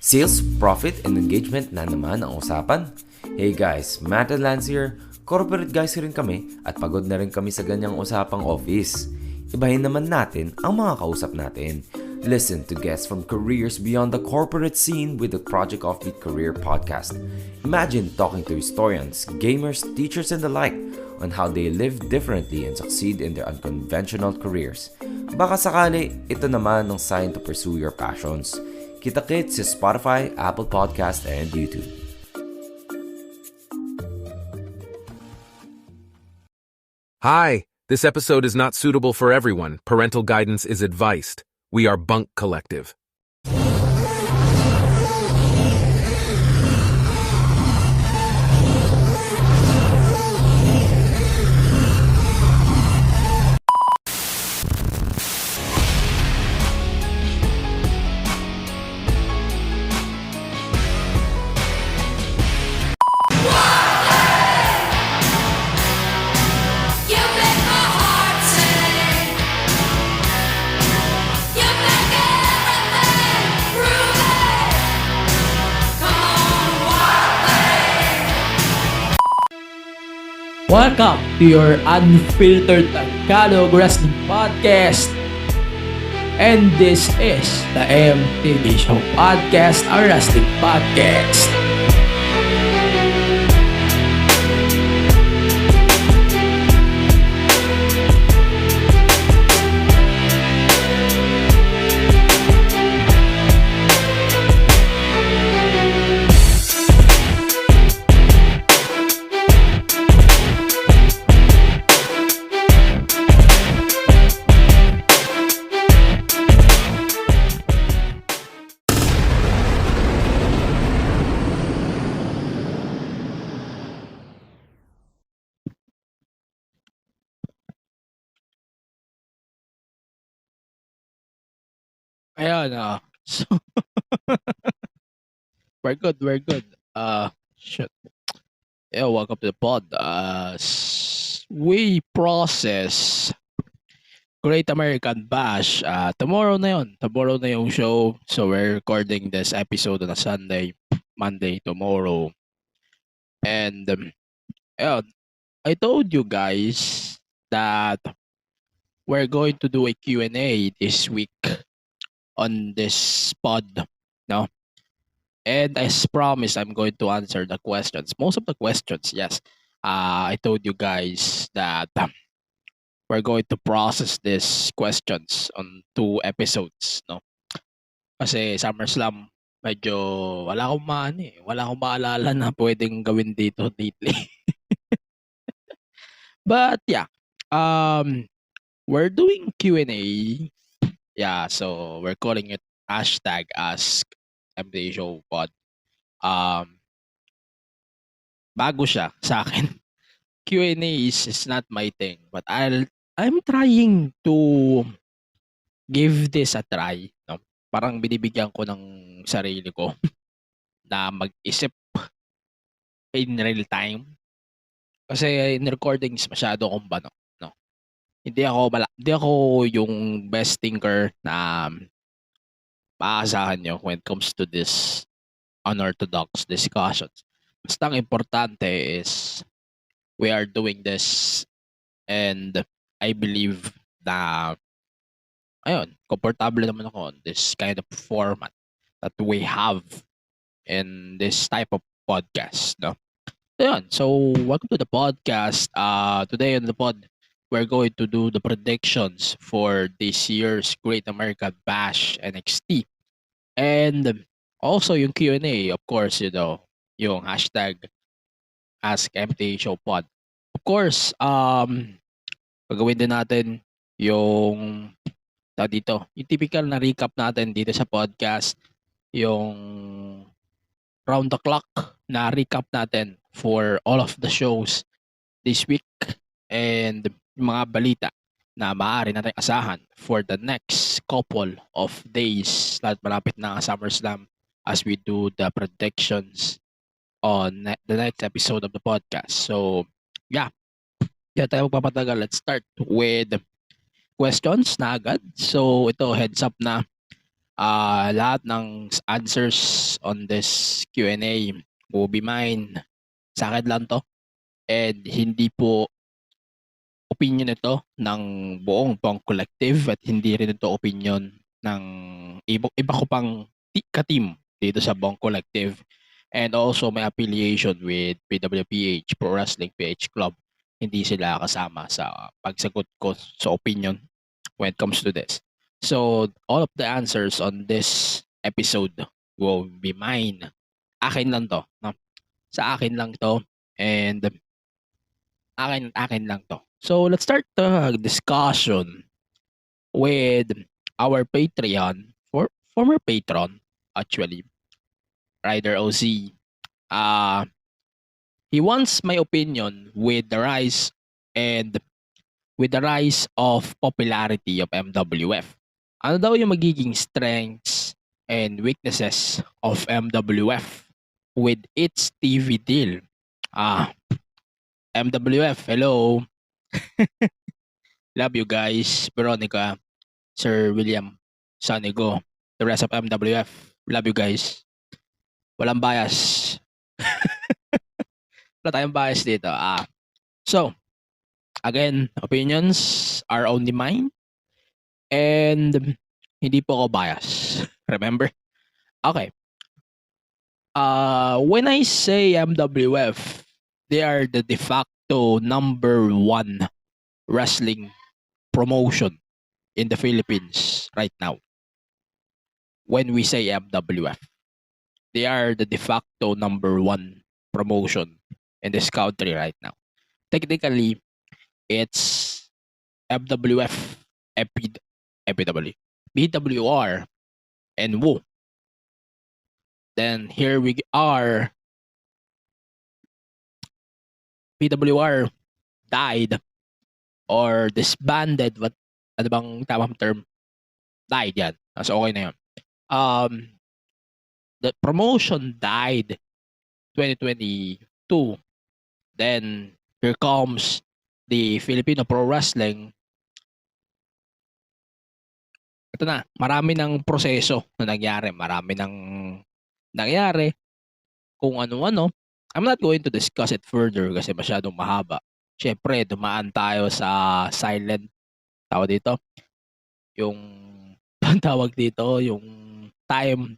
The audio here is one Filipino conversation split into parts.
Sales, profit, and engagement na naman ang usapan. Hey guys, Matt and Lance here. Corporate guys rin kami at pagod na rin kami sa ganyang usapang office. Ibahin naman natin ang mga kausap natin. Listen to guests from careers beyond the corporate scene with the Project Offbeat Career Podcast. Imagine talking to historians, gamers, teachers, and the like on how they live differently and succeed in their unconventional careers. Baka sakali, ito naman ang sign to pursue your passions. Kita-kits sa Spotify, Apple Podcast, and YouTube. Hi, this episode is not suitable for everyone. Parental guidance is advised. We are Bunk Collective. Welcome to your Unfiltered Wrestling Podcast. And this is the MTV Show Podcast, a wrestling podcast. Ayan, so, we're good. Shit. Yeah, welcome to the pod. We process Great American Bash. Tomorrow na yun. Tomorrow na yung show. So, we're recording this episode on a Sunday, Monday, tomorrow. And, yeah, I told you guys that we're going to do a Q&A this week on this pod, no? And as promised, I'm going to answer the questions. Most of the questions, yes. I told you guys that we're going to process these questions on 2 episodes, no? Kasi SummerSlam, medyo wala akong maalala na pwedeng gawin dito lately. But yeah, we're doing Q&A. Yeah, so we're calling it hashtag Ask MD Show Pod. Bago siya sa akin. Q&A is not my thing, but I'm trying to give this a try. No? Parang binibigyan ko ng sarili ko na mag-isip in real time. Kasi in recordings masyado akong bano. Hindi ako yung best thinker na maaasahan nyo when it comes to this unorthodox discussions. Basta ang importante is we are doing this and I believe na komportable naman ako on this kind of format that we have in this type of podcast. No? So welcome to the podcast. Today on the pod, we're going to do the predictions for this year's Great American Bash NXT. And also yung Q&A, of course, yung hashtag Ask MTA Show Pod. Of course, gagawin din natin yung yung typical na recap natin dito sa podcast, yung round the clock na recap natin for all of the shows this week and mga balita na maaari natin asahan for the next couple of days at malapit na ang SummerSlam as we do the predictions on the next episode of the podcast. So, yeah. Kaya tayo magpapatagal. Let's start with questions na agad. So, ito, heads up na Lahat ng answers on this Q&A will be mine. Sa akin lang to. And hindi po opinion ito ng buong Bong Collective at hindi rin ito opinion ng iba ko pang ka-team dito sa Bong Collective. And also may affiliation with PWPH, Pro Wrestling PH Club. Hindi sila kasama sa pagsagot ko sa opinion when it comes to this. So, all of the answers on this episode will be mine. Akin lang to. No? Sa akin lang to. And akin lang to. So, let's start the discussion with our Patreon, former patron, actually, Ryder OZ. He wants my opinion with the rise of popularity of MWF. Ano daw yung magiging strengths and weaknesses of MWF with its TV deal? MWF, hello. Love you guys. Veronica, Sir William, Sanigo, the rest of MWF. Love you guys. Walang bias. Wala tayong bias dito. So, again, opinions are only mine. And hindi po ako bias. Remember? Okay. When I say MWF, they are the de facto number 1 wrestling promotion in the Philippines right now. When we say MWF, they are the de facto number 1 promotion in this country right now. Technically, it's MWF, FPW, BWR, and WO. Then here we are. PWR died or disbanded. Ano bang tamang term? Died yan. So okay na yun. The promotion died 2022. Then here comes the Filipino Pro Wrestling. Ito na, marami ng proseso na nangyari. Marami ng nangyari kung ano-ano. I'm not going to discuss it further kasi masyadong mahaba. Siyempre, dumaan tayo sa silent, tawag dito, yung tawag dito, yung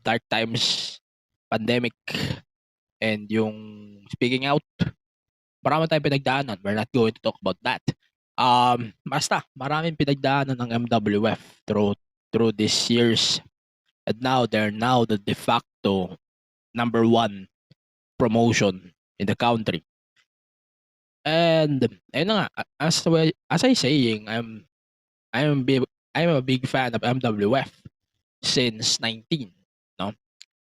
dark times, pandemic, and yung speaking out. Marami tayong pinagdaanan. We're not going to talk about that. Basta, maraming pinagdaanan ng MWF through these years. And now, they're the de facto number 1 promotion in the country. And ayun na nga, as I saying, I'm a big fan of MWF since 19, no?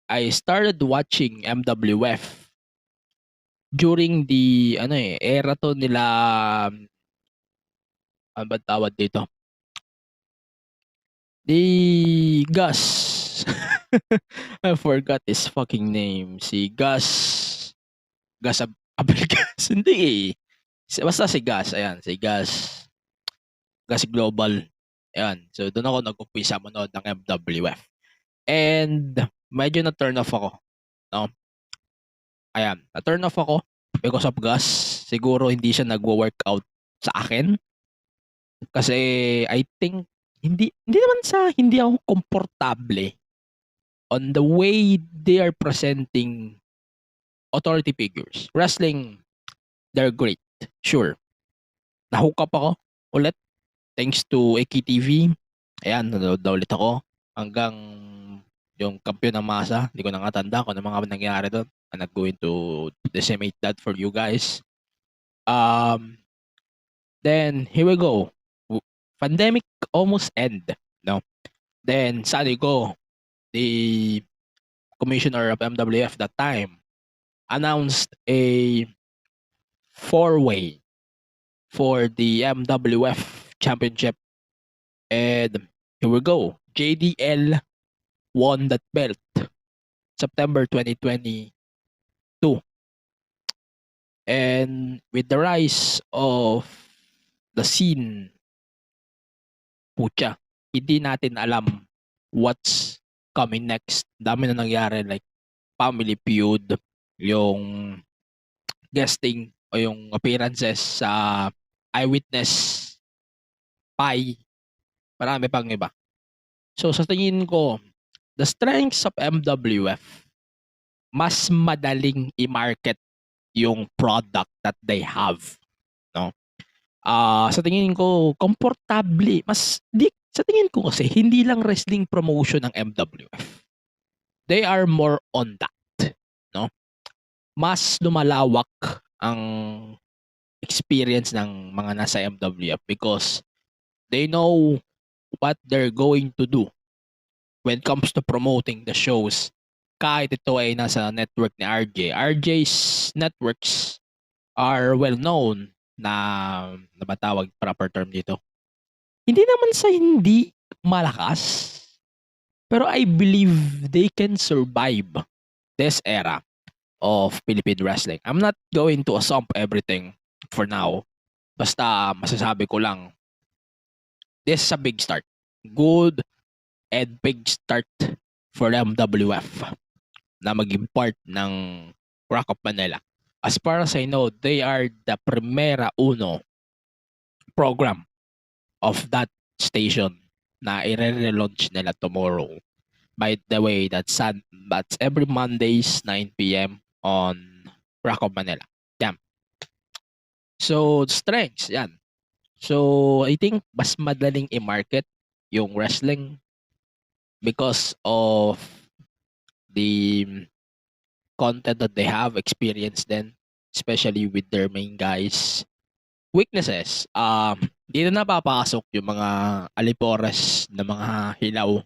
I started watching MWF during the era to nila, ano ba tawag dito? The Gus. I forgot his fucking name. Si Gus Abelgas. Hindi eh. Basta si Gus. Ayan, si Gus. Gus Global. Ayan. So, doon ako nag-umpisa manood ng MWF. And, medyo na-turn off ako. No? Ayan. Na-turn off ako because of Gus. Siguro hindi siya nagwo-workout sa akin. Kasi, I think, hindi naman sa hindi ako komportable on the way they are presenting authority figures. Wrestling, they're great. Sure. Nahook up ako ulit thanks to AKTV. Ayan, nanonood na ulit ako hanggang yung kampiyon ng masa. Hindi ko na nga tanda kung ano mga nangyari doon. I'm not going to disseminate that for you guys. Then, here we go. Pandemic almost end. No? Then, saan go? The commissioner of MWF that time announced a 4-way for the MWF championship. And here we go. JDL won that belt September 2022. And with the rise of the scene, pucha, hindi natin alam what's coming next. Dami na nangyari like Family Feud, yung guesting o yung appearances sa Eyewitness Pie, marami pang iba. So sa tingin ko, the strengths of MWF, mas madaling i-market yung product that they have, no? Sa tingin ko, komportable, sa tingin ko kasi hindi lang wrestling promotion ng MWF. They are more on that, no? Mas lumalawak ang experience ng mga nasa MWF because they know what they're going to do when it comes to promoting the shows. Kahit ito ay nasa network ni RJ. RJ's networks are well known na nabatawag proper term dito. Hindi naman sa hindi malakas, pero I believe they can survive this era of Philippine wrestling. I'm not going to assume everything for now. Basta masasabi ko lang, this is a big start. Good and big start for MWF na maging part ng Rock of Manila. As far as I know, they are the primera uno program of that station na i-relaunch nila tomorrow. By the way, that's every Mondays 9 p.m. on Rock of Manila. Yan. So, strengths, yan. So, I think mas madaling i-market yung wrestling because of the content that they have experienced then, especially with their main guys. Weaknesses, dito na papasok yung mga alipores na mga hilaw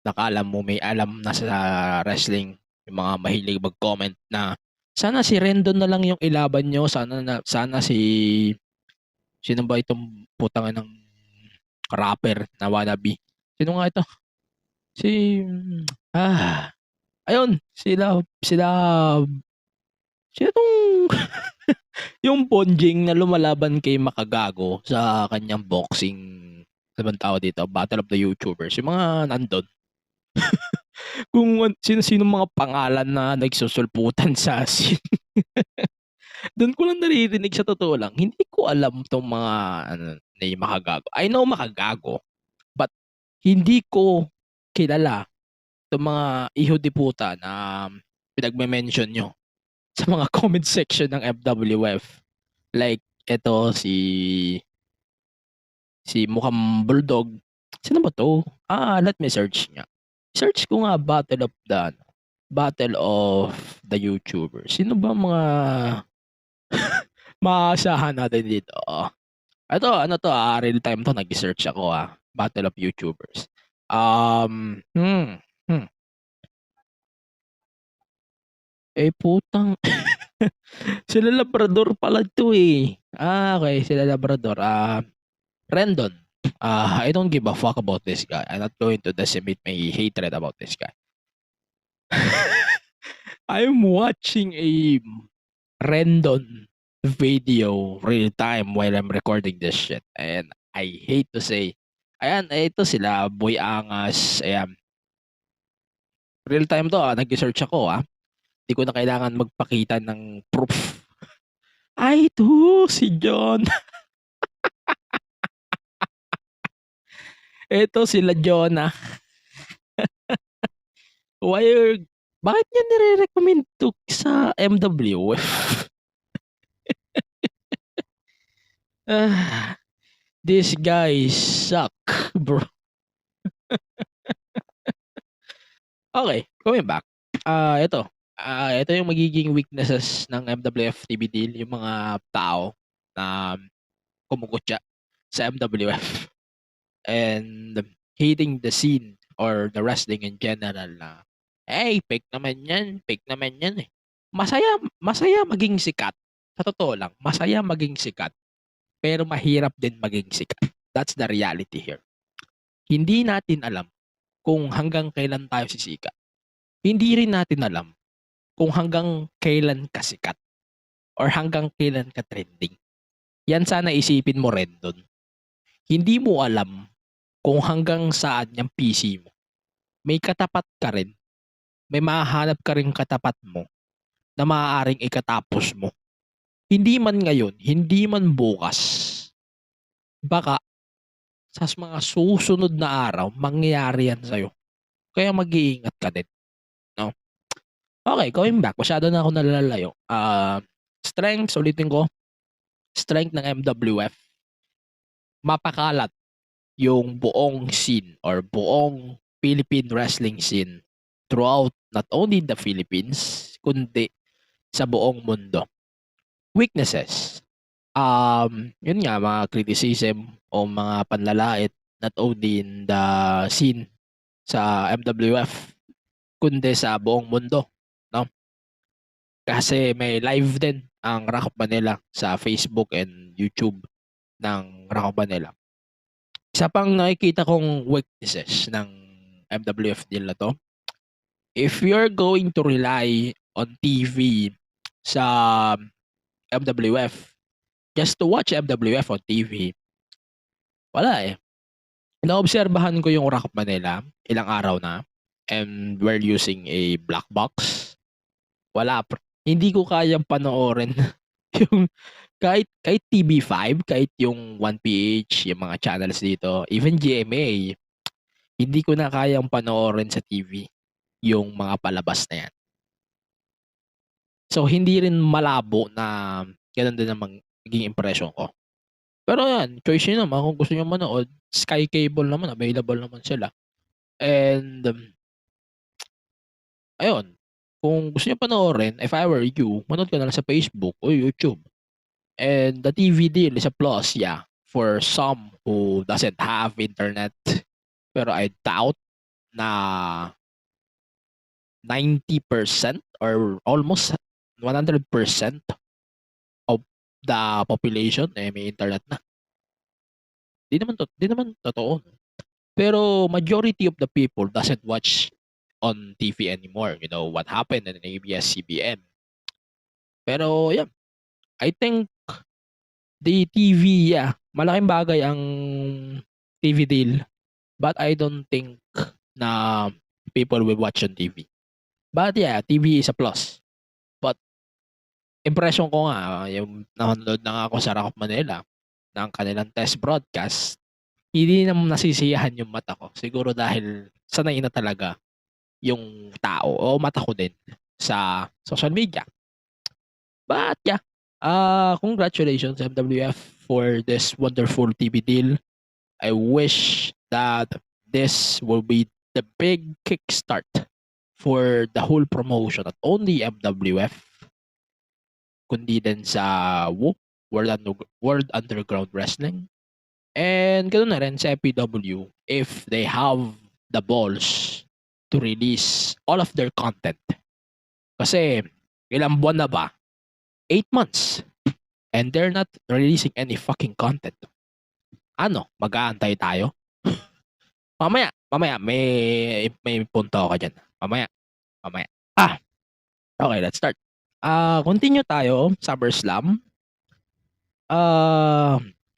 na kala mo may alam na sa wrestling, yung mga mahilig mag-comment na sana si Rendon na lang yung ilaban nyo, sana si sino ba itong putang ng rapper na wannabe? Sino nga ito? Ayun, sila tong yung Ponjing na lumalaban kay Makagago sa kanyang boxing, ano bang tawag dito, Battle of the YouTubers, yung mga nandun. Kung sino-sino mga pangalan na nagsusulputan sa scene. Doon ko lang naririnig, sa totoo lang. Hindi ko alam tong mga ni Makagago. I know Makagago, but hindi ko kilala itong mga iho di puta na pinagme-mention nyo sa mga comment section ng FWF. Like, eto si mukhang Bulldog. Sino ba to? Let me search nga. Search ko nga Battle of the YouTubers. Sino ba mga maasahan natin dito? Ito, real time to, nag-search ako Battle of YouTubers. Putang. Sila Labrador pala to eh. Okay, sila Labrador. Rendon. I don't give a fuck about this guy. I'm not going to decimate my hatred about this guy. I'm watching a Rendon video real time while I'm recording this shit. And I hate to say, ayan, ito sila, Boy Angas, ayan. Real time to, nag-search ako, Hindi ko na kailangan magpakita ng proof. Ay, ito, si John. Ito, sila Jonah. Bakit niya nire-recommend to sa MWF? These guys suck, bro. Okay, coming back. Ito yung magiging weaknesses ng MWF TV deal, yung mga tao na kumukutya sa MWF and hating the scene or the wrestling in general na fake naman yan eh. Masaya maging sikat. Sa totoo lang, masaya maging sikat. Pero mahirap din maging sikat. That's the reality here. Hindi natin alam kung hanggang kailan tayo sisikat. Hindi rin natin alam kung hanggang kailan ka sikat or hanggang kailan ka trending. Yan sana isipin mo rin doon. Hindi mo alam kung hanggang saan yung PC mo. may katapat ka rin. May mahahanap ka rin katapat mo na maaaring ikatapos mo. Hindi man ngayon, hindi man bukas. Baka sa mga susunod na araw, mangyayari yan sa'yo. Kaya mag-iingat ka din. No? Okay, going back. Masyado na ako nalalayo. Strengths, ulitin ko. Strength ng MWF. Mapakalat yung buong scene or buong Philippine wrestling scene throughout not only the Philippines, kundi sa buong mundo. Weaknesses. Yun nga, mga criticism o mga panlalait not only in the scene sa MWF, kundi sa buong mundo. No? Kasi may live din ang Rock of Manila sa Facebook and YouTube ng Rock of Manila. Isa pang nakikita kong weaknesses ng MWF deal na to, if you're going to rely on TV sa MWF, just to watch MWF on TV, wala eh. Naobserbahan ko yung Rock of Manila, ilang araw na, and we're using a black box. Wala. Hindi ko kayang panoorin yung kahit TV5, kahit yung 1PH, yung mga channels dito, even GMA, hindi ko na kayang panoorin sa TV yung mga palabas na yan. So, hindi rin malabo na ganun din ang magiging impression ko. Pero yan, choice nyo naman kung gusto nyo manood. Sky Cable naman, available naman sila. And, ayun, kung gusto nyo panoorin, if I were you, manood ka na lang sa Facebook o YouTube. And the TV deal is a plus, yeah, for some who doesn't have internet. Pero I doubt na 90% or almost 100% of the population may internet na. Di naman totoo. Pero majority of the people doesn't watch on TV anymore. You know what happened in ABS-CBN. Pero yeah, I think the TV, yeah, malaking bagay ang TV deal. But I don't think na people will watch on TV. But yeah, TV is a plus. But impression ko nga, yung nanonood na nga ako sa Rock of Manila ng kanilang test broadcast, hindi naman nasisiyahan yung mata ko. Siguro dahil sanay na talaga yung tao o mata ko din sa social media. But yeah, congratulations MWF for this wonderful TV deal. I wish that this will be the big kickstart for the whole promotion, not only MWF, kundi din sa World Underground Wrestling. And ganoon na rin sa FPW if they have the balls to release all of their content. Kasi ilang buwan na ba? 8 months. And they're not releasing any fucking content. Ano? Mag-aantay tayo? Mamaya, may punto ako dyan. Mamaya. Okay, let's start. Continue tayo, SummerSlam.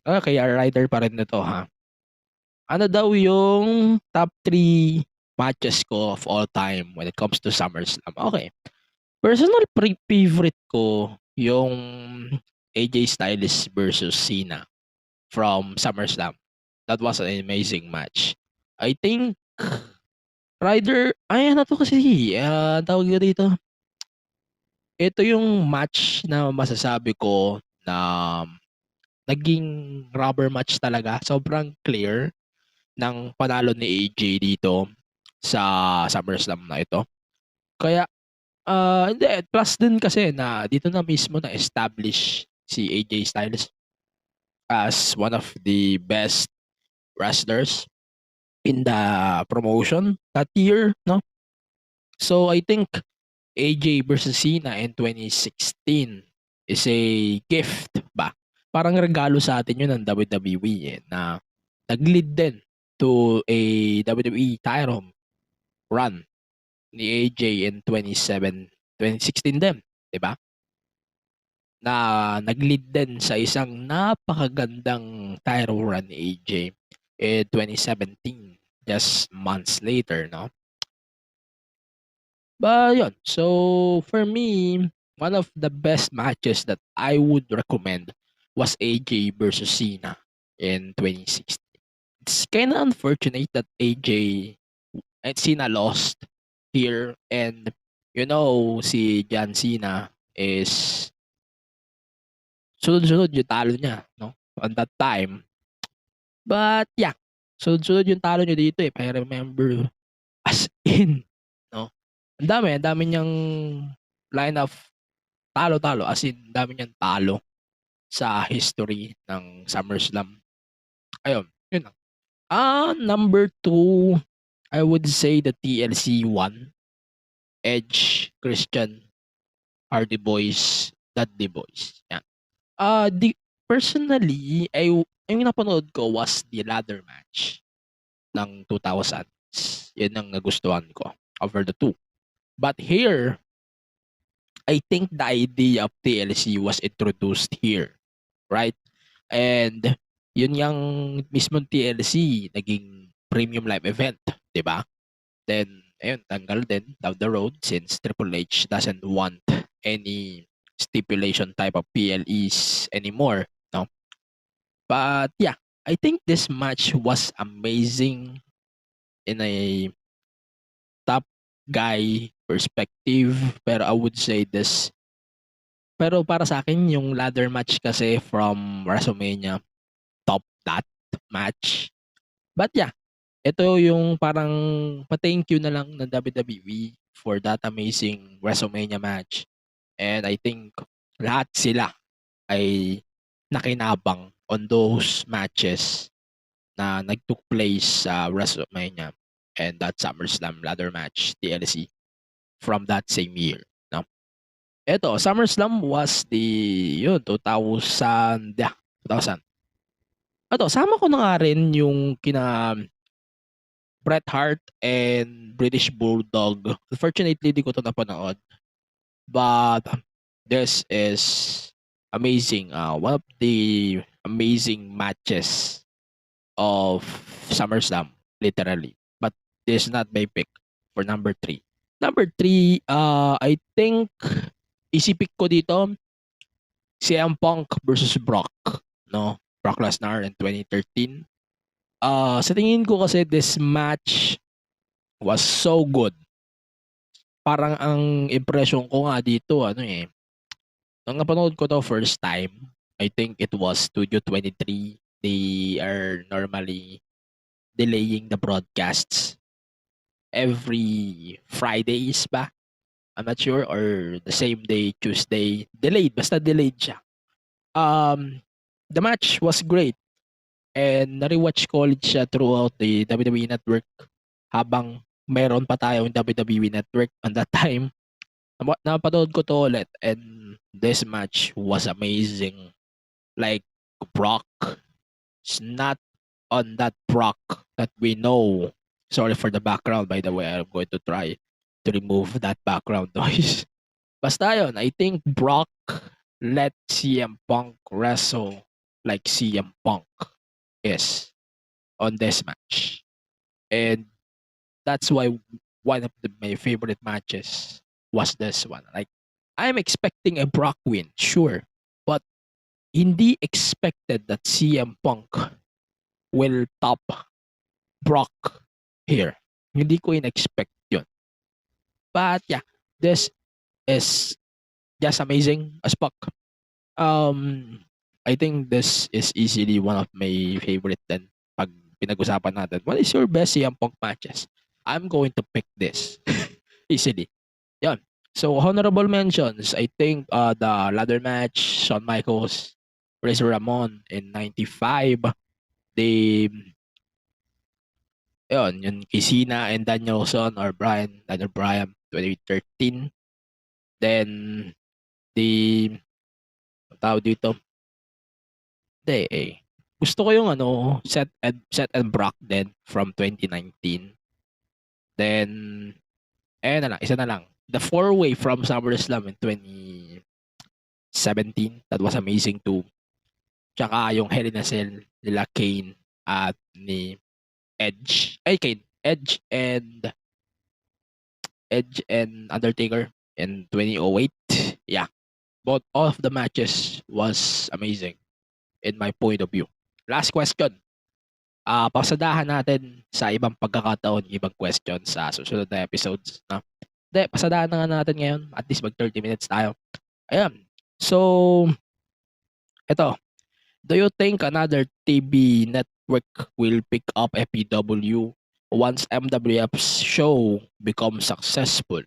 Okay, rider pa rin nito ha. Ano daw yung top 3 matches ko of all time when it comes to SummerSlam? Okay. Personal favorite ko yung AJ Styles versus Cena from SummerSlam. That was an amazing match. I think Ryder, ano to kasi, tawag ko dito. Ito yung match na masasabi ko na naging rubber match talaga. Sobrang clear ng panalo ni AJ dito sa SummerSlam na ito. Kaya, hindi, plus din kasi na dito na mismo na-establish si AJ Styles as one of the best wrestlers in the promotion that year, no? So I think AJ versus Cena in 2016 is a gift ba? Parang regalo sa atin yun ng WWE na nag-lead din to a WWE title run ni AJ in 2016 din, 'di ba? Na nag-lead din sa isang napakagandang title run ni AJ in 2017, just months later, no? But yun, so for me, one of the best matches that I would recommend was AJ versus Cena in 2016. It's kind of unfortunate that AJ and Cena lost here, and si John Cena is sunod-sunod yung talo niya, no? On that time. But yeah, sunod-sunod yung talo niya dito, if I remember. As in, no? Ang dami niyang line of talo-talo, as in, ang dami niyang talo sa history ng SummerSlam. Ayun, yun lang. Number two, I would say the TLC one, Edge, Christian, Hardy Boys, Dudley Boys. Yan. Personally, yung napanood ko was the ladder match ng 2000s. Yan ang nagustuhan ko over the two. But here, I think the idea of TLC was introduced here, right? And yun yung mismong TLC naging premium live event, 'di ba? Then ayun, tanggal din down the road since Triple H doesn't want any stipulation type of PLEs anymore, no? But yeah, I think this match was amazing in a top guy perspective, pero I would say this. Pero para sa akin yung ladder match kasi from WrestleMania top that match. But yeah, ito yung parang pa-thank you na lang ng WWE for that amazing WrestleMania match. And I think lahat sila ay nakinabang on those matches na nag-took place sa WrestleMania and that SummerSlam ladder match TLC from that same year. No? Ito, SummerSlam was the 2000. Yeah, 2000. Ito, sama ko na nga rin yung kina Bret Hart and British Bulldog. Unfortunately, di ko ito napanood. But this is amazing. One of the amazing matches of SummerSlam, literally. But this is not my pick for number 3. Number 3, I think easy pick ko dito, CM Punk versus Brock. No? Brock Lesnar in 2013. Sa tingin ko kasi this match was so good. Parang ang impression ko nga dito, nung napanood ko to first time, I think it was Studio 23. They are normally delaying the broadcasts every Fridays ba? I'm not sure, or the same day, Tuesday. Delayed, basta delayed siya. The match was great. And na-rewatch ko ulit siya throughout the WWE Network habang meron pa tayong WWE Network on that time. Napanood ko to ulit and this match was amazing. Like, Brock is not on that Brock that we know. Sorry for the background, by the way. I'm going to try to remove that background noise. Basta yun, I think Brock let CM Punk wrestle like CM Punk is on this match. And that's why one of my favorite matches was this one. Like, I'm expecting a Brock win, sure. But hindi expected that CM Punk will top Brock here. Hindi ko in-expect yun. But yeah, this is just amazing as fuck. I think this is easily one of my favorite then pag pinag-usapan natin. What is your best CM Punk matches? I'm going to pick this. Easily. Yan. So, honorable mentions, I think the ladder match, Shawn Michaels, Razor Ramon in 95. The, yun kay Cena and Danielson or Daniel Bryan, 2013. Then, the, tawag dito, gusto ko yung Seth and Brock din from 2019. Then, isa na lang. The four-way from SummerSlam in 2017. That was amazing too. Tsaka yung Hell in a Cell nila Kane at ni Edge. Edge and Edge and Undertaker in 2008. Yeah, both all of the matches was amazing in my point of view. Last question. Pasadahan natin sa ibang pagkakataon, ibang questions sa susunod na episodes. No? Hindi, pasadahan na nga natin ngayon. At least mag 30 minutes tayo. Ayan. So, ito. Do you think another TV network will pick up FPW once MWF's show becomes successful?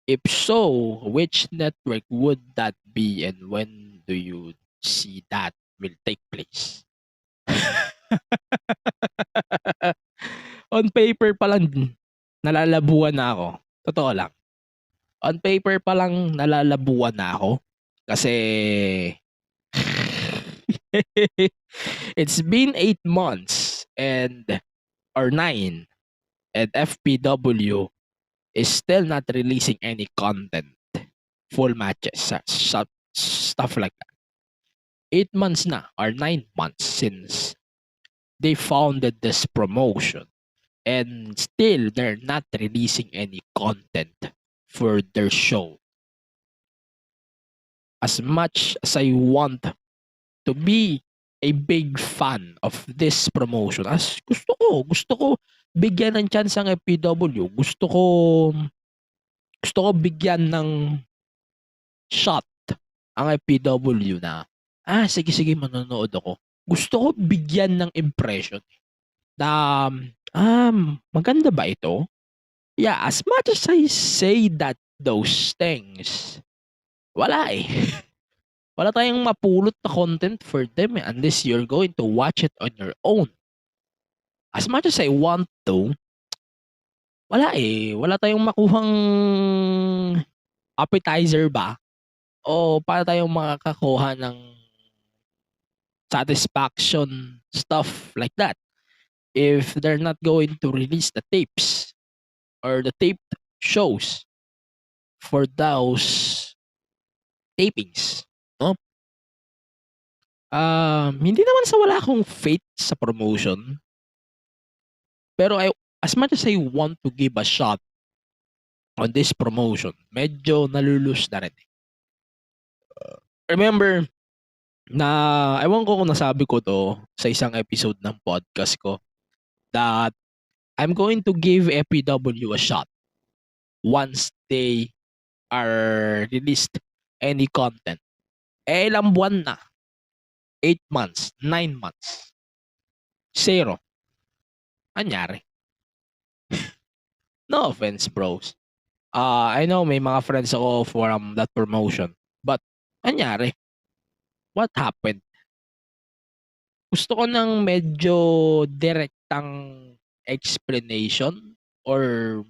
If so, which network would that be and when do you see that will take place? On paper pa lang, nalalabuan na ako. Totoo lang. On paper pa lang, nalalabuan na ako. Kasi, it's been 8 months or 9 and FPW is still not releasing any content, full matches, stuff like that. 8 months na or 9 months since they founded this promotion and still they're not releasing any content for their show. As much as I want to be a big fan of this promotion, as gusto ko bigyan ng chance ang FPW. Gusto ko bigyan ng shot ang FPW na, sige, manonood ako. Gusto ko bigyan ng impression na, maganda ba ito? Yeah, as much as I say those things, wala eh. Wala tayong mapulot na content for them unless you're going to watch it on your own. As much as I want to, wala eh. Wala tayong makuhang appetizer ba? O para tayong makakakuha ng satisfaction, stuff like that. If they're not going to release the tapes or the taped shows for those tapings, no? Hindi naman sa wala akong faith sa promotion. Pero as much as I want to give a shot on this promotion, medyo nalulus na rin. Remember, ewan ko kung nasabi ko to sa isang episode ng podcast ko, that I'm going to give FPW a shot once they are released any content. Ilang buwan na? 8 months, 9 months. 0. Anyari? No offense, bros. I know may mga friends ako from that promotion. But, anyari? What happened? Gusto ko ng medyo direktang explanation or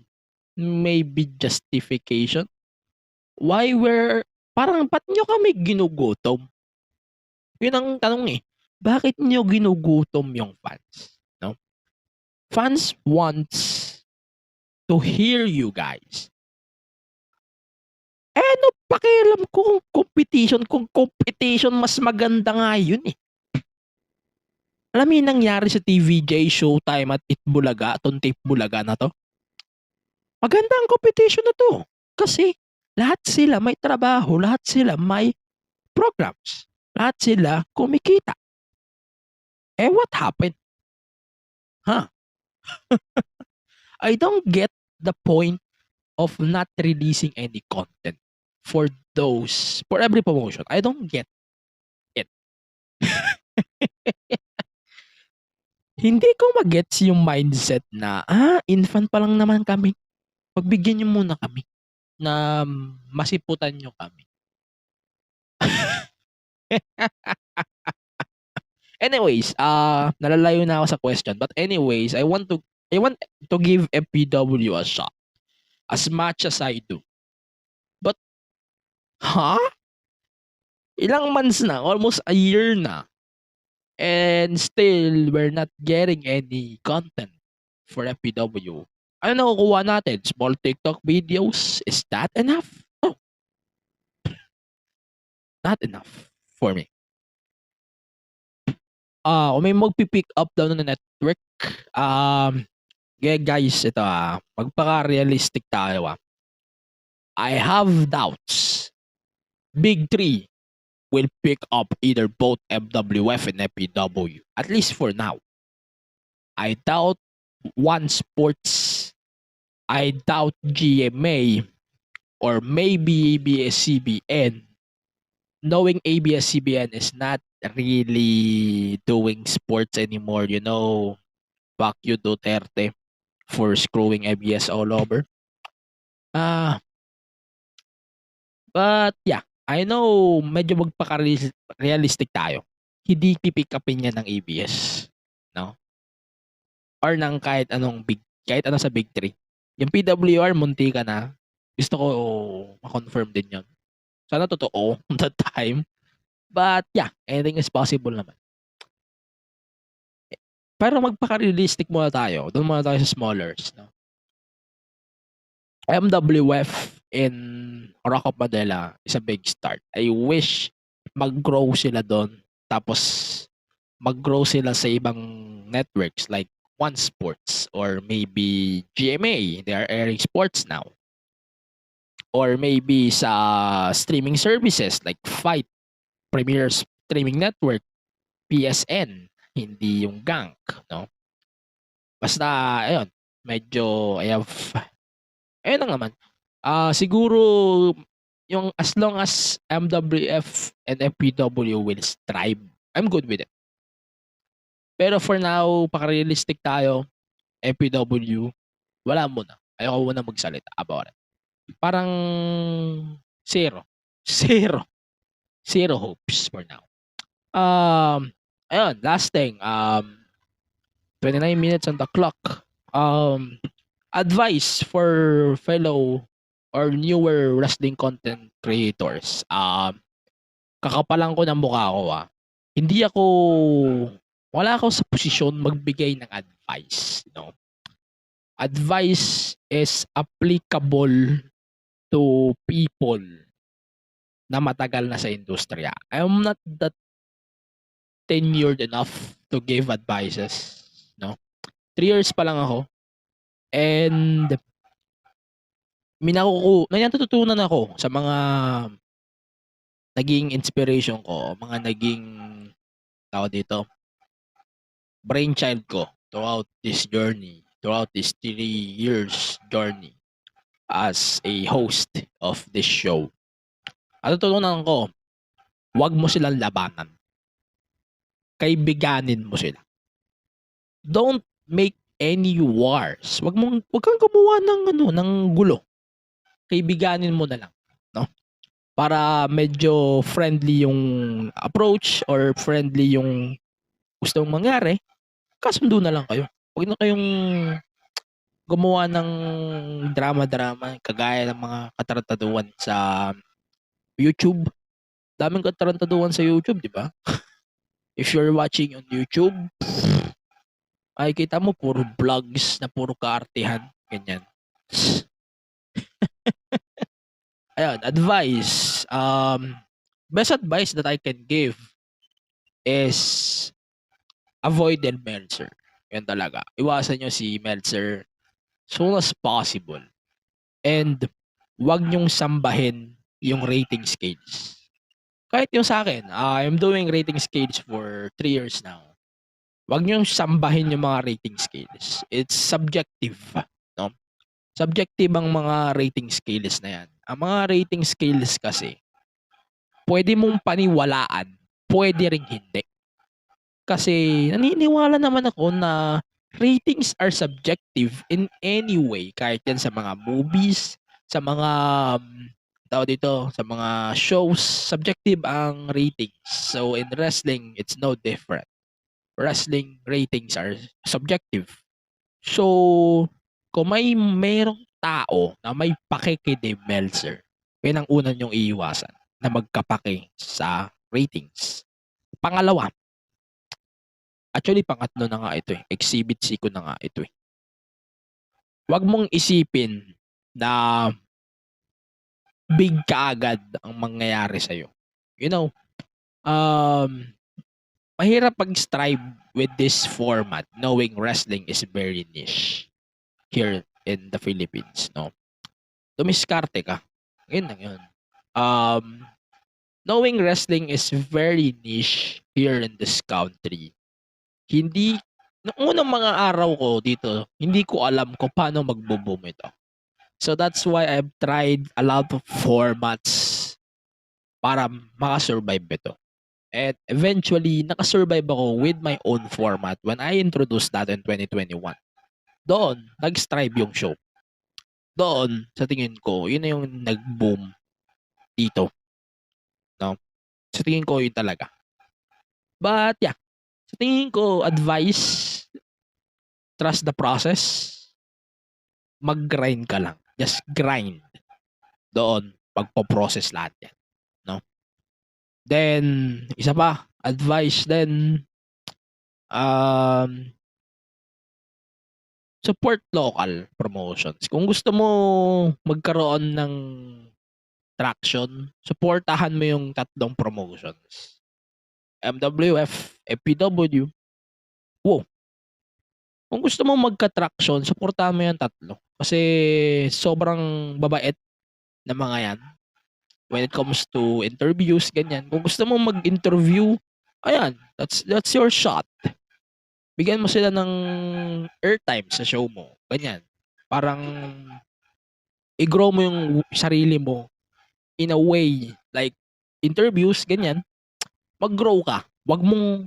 maybe justification. Parang ba't nyo kami ginugutom? Yun ang tanong eh. Bakit nyo ginugutom yung fans? No? Fans wants to hear you guys. Ano pakialam ko kung competition mas maganda nga yun eh. Alam mo yung nangyari sa TVJ, Showtime at Itbulaga, itong Tape Bulaga na to? Maganda ang competition na to. Kasi lahat sila may trabaho, lahat sila may programs, lahat sila kumikita. What happened? I don't get the point of not releasing any content for every promotion. I don't get it. Hindi ko magets yung mindset na, infant pa lang naman kami. Pagbigyan nyo muna kami na masiputan nyo kami. Anyways, nalalayo na ako sa question. But anyways, I want to give FPW a shot as much as I do. But, ilang months na, almost a year na. And still, we're not getting any content for FPW. Ano nakukuha natin? Small TikTok videos? Is that enough? No. Not enough for me. Kung may magpipick up daw na network, guys, ito magpaka-realistic tayo I have doubts. Big Three will pick up either both MWF and FPW, at least for now. I doubt One Sports. I doubt GMA or maybe ABS-CBN. Knowing ABS-CBN is not really doing sports anymore, fuck you Duterte for screwing ABS all over. But yeah, I know medyo magpaka-realistic tayo. Hindi pipick upin niya ng ABS, no? Or ng kahit ano sa Big Three. Yung PWR, munti ka na. Gusto ko ma-confirm din yon. Sana totoo that time. But yeah, anything is possible naman. Pero magpaka-realistic muna tayo. Doon muna tayo sa smallers, no? MWF in Rock of Manila is a big start. I wish mag-grow sila doon. Tapos mag-grow sila sa ibang networks like One Sports or maybe GMA. They are airing sports now. Or maybe sa streaming services like Fight, Premier Streaming Network, PSN, hindi yung Gank, no? Basta, ayun, medyo, ayun lang naman. Siguro, yung as long as MWF and FPW will strive, I'm good with it. Pero for now, paka-realistic tayo, FPW, wala muna. Ayoko muna magsalita about it. Parang zero. Zero hopes for now. Ayun, last thing. 29 minutes on the clock. Advice for fellow or newer wrestling content creators. Kakapalan ko ng mukha ko wala ako sa posisyon magbigay ng advice, no? Advice is applicable to people na matagal na sa industriya. I'm not that tenured enough to give advices, no? 3 years pa lang ako. And may natututunan ako sa mga naging inspiration ko, mga naging brainchild ko throughout this 3 years journey as a host of this show. Natutunan ko, wag mo silang labanan. Kaibiganin mo sila. Don't make any wars. Wag kang gumawa ng gulo. Kaibiganin mo na lang, no? Para medyo friendly yung approach or friendly yung gustong mangyari, kasundo na lang kayo. Huwag na kayong gumawa ng drama-drama kagaya ng mga katarantaduhan sa YouTube. Daming katarantaduhan sa YouTube, di ba? If you're watching on YouTube, makikita mo puro vlogs na puro kaartihan. Ganyan. Ayun, advice. Best advice that I can give is avoid the Meltzer. Yan talaga. Iwasan nyo si Meltzer soon as possible. And wag nyong sambahin yung rating scales. Kahit yung sa akin, I'm doing rating scales for 3 years now. Wag nyong sambahin yung mga rating scales. It's subjective, no? Subjective ang mga rating scales na yan. Ang mga rating scales kasi, pwede mong paniwalaan, pwede ring hindi. Kasi naniniwala naman ako na ratings are subjective in any way. Kahit yan sa mga movies, sa mga sa mga shows, subjective ang ratings. So in wrestling, it's no different. Wrestling ratings are subjective. So kung mayroong tao na may pake kay Dave Meltzer, yan ang una niyong iiwasan na magkapake sa ratings. Pangalawa, actually, pangatlo na nga ito eh. Exhibit C ko na nga ito eh. Huwag mong isipin na big kaagad ang mangyayari sa'yo. You know, mahirap pag-strive with this format knowing wrestling is very niche here in the Philippines, no? Dumiskarte ka. Yun lang yun. Knowing wrestling is very niche here in this country. Hindi, noong unang mga araw ko dito, hindi ko alam kung paano magbo-boom ito. So that's why I've tried a lot of formats para makasurvive ito. And eventually, nakasurvive ako with my own format when I introduced that in 2021. Doon, nag-strive yung show. Doon, sa tingin ko, yun na yung nag-boom dito. No? Sa tingin ko, yun talaga. But yeah, sa tingin ko, advice, trust the process, mag-grind ka lang. Just grind. Doon, pagpo-process lahat yan. No? Then, isa pa, advice then, support local promotions. Kung gusto mo magkaroon ng traction, supportahan mo yung tatlong promotions. MWF, FPW, wow. Kung gusto mo magka-traction, supportahan mo yung tatlo. Kasi sobrang babait na mga yan. When it comes to interviews, ganyan. Kung gusto mo mag-interview, ayan, that's your shot. Bigyan mo sila ng airtime sa show mo. Ganyan. Parang i-grow mo yung sarili mo in a way like interviews, ganyan. Mag-grow ka. Wag mong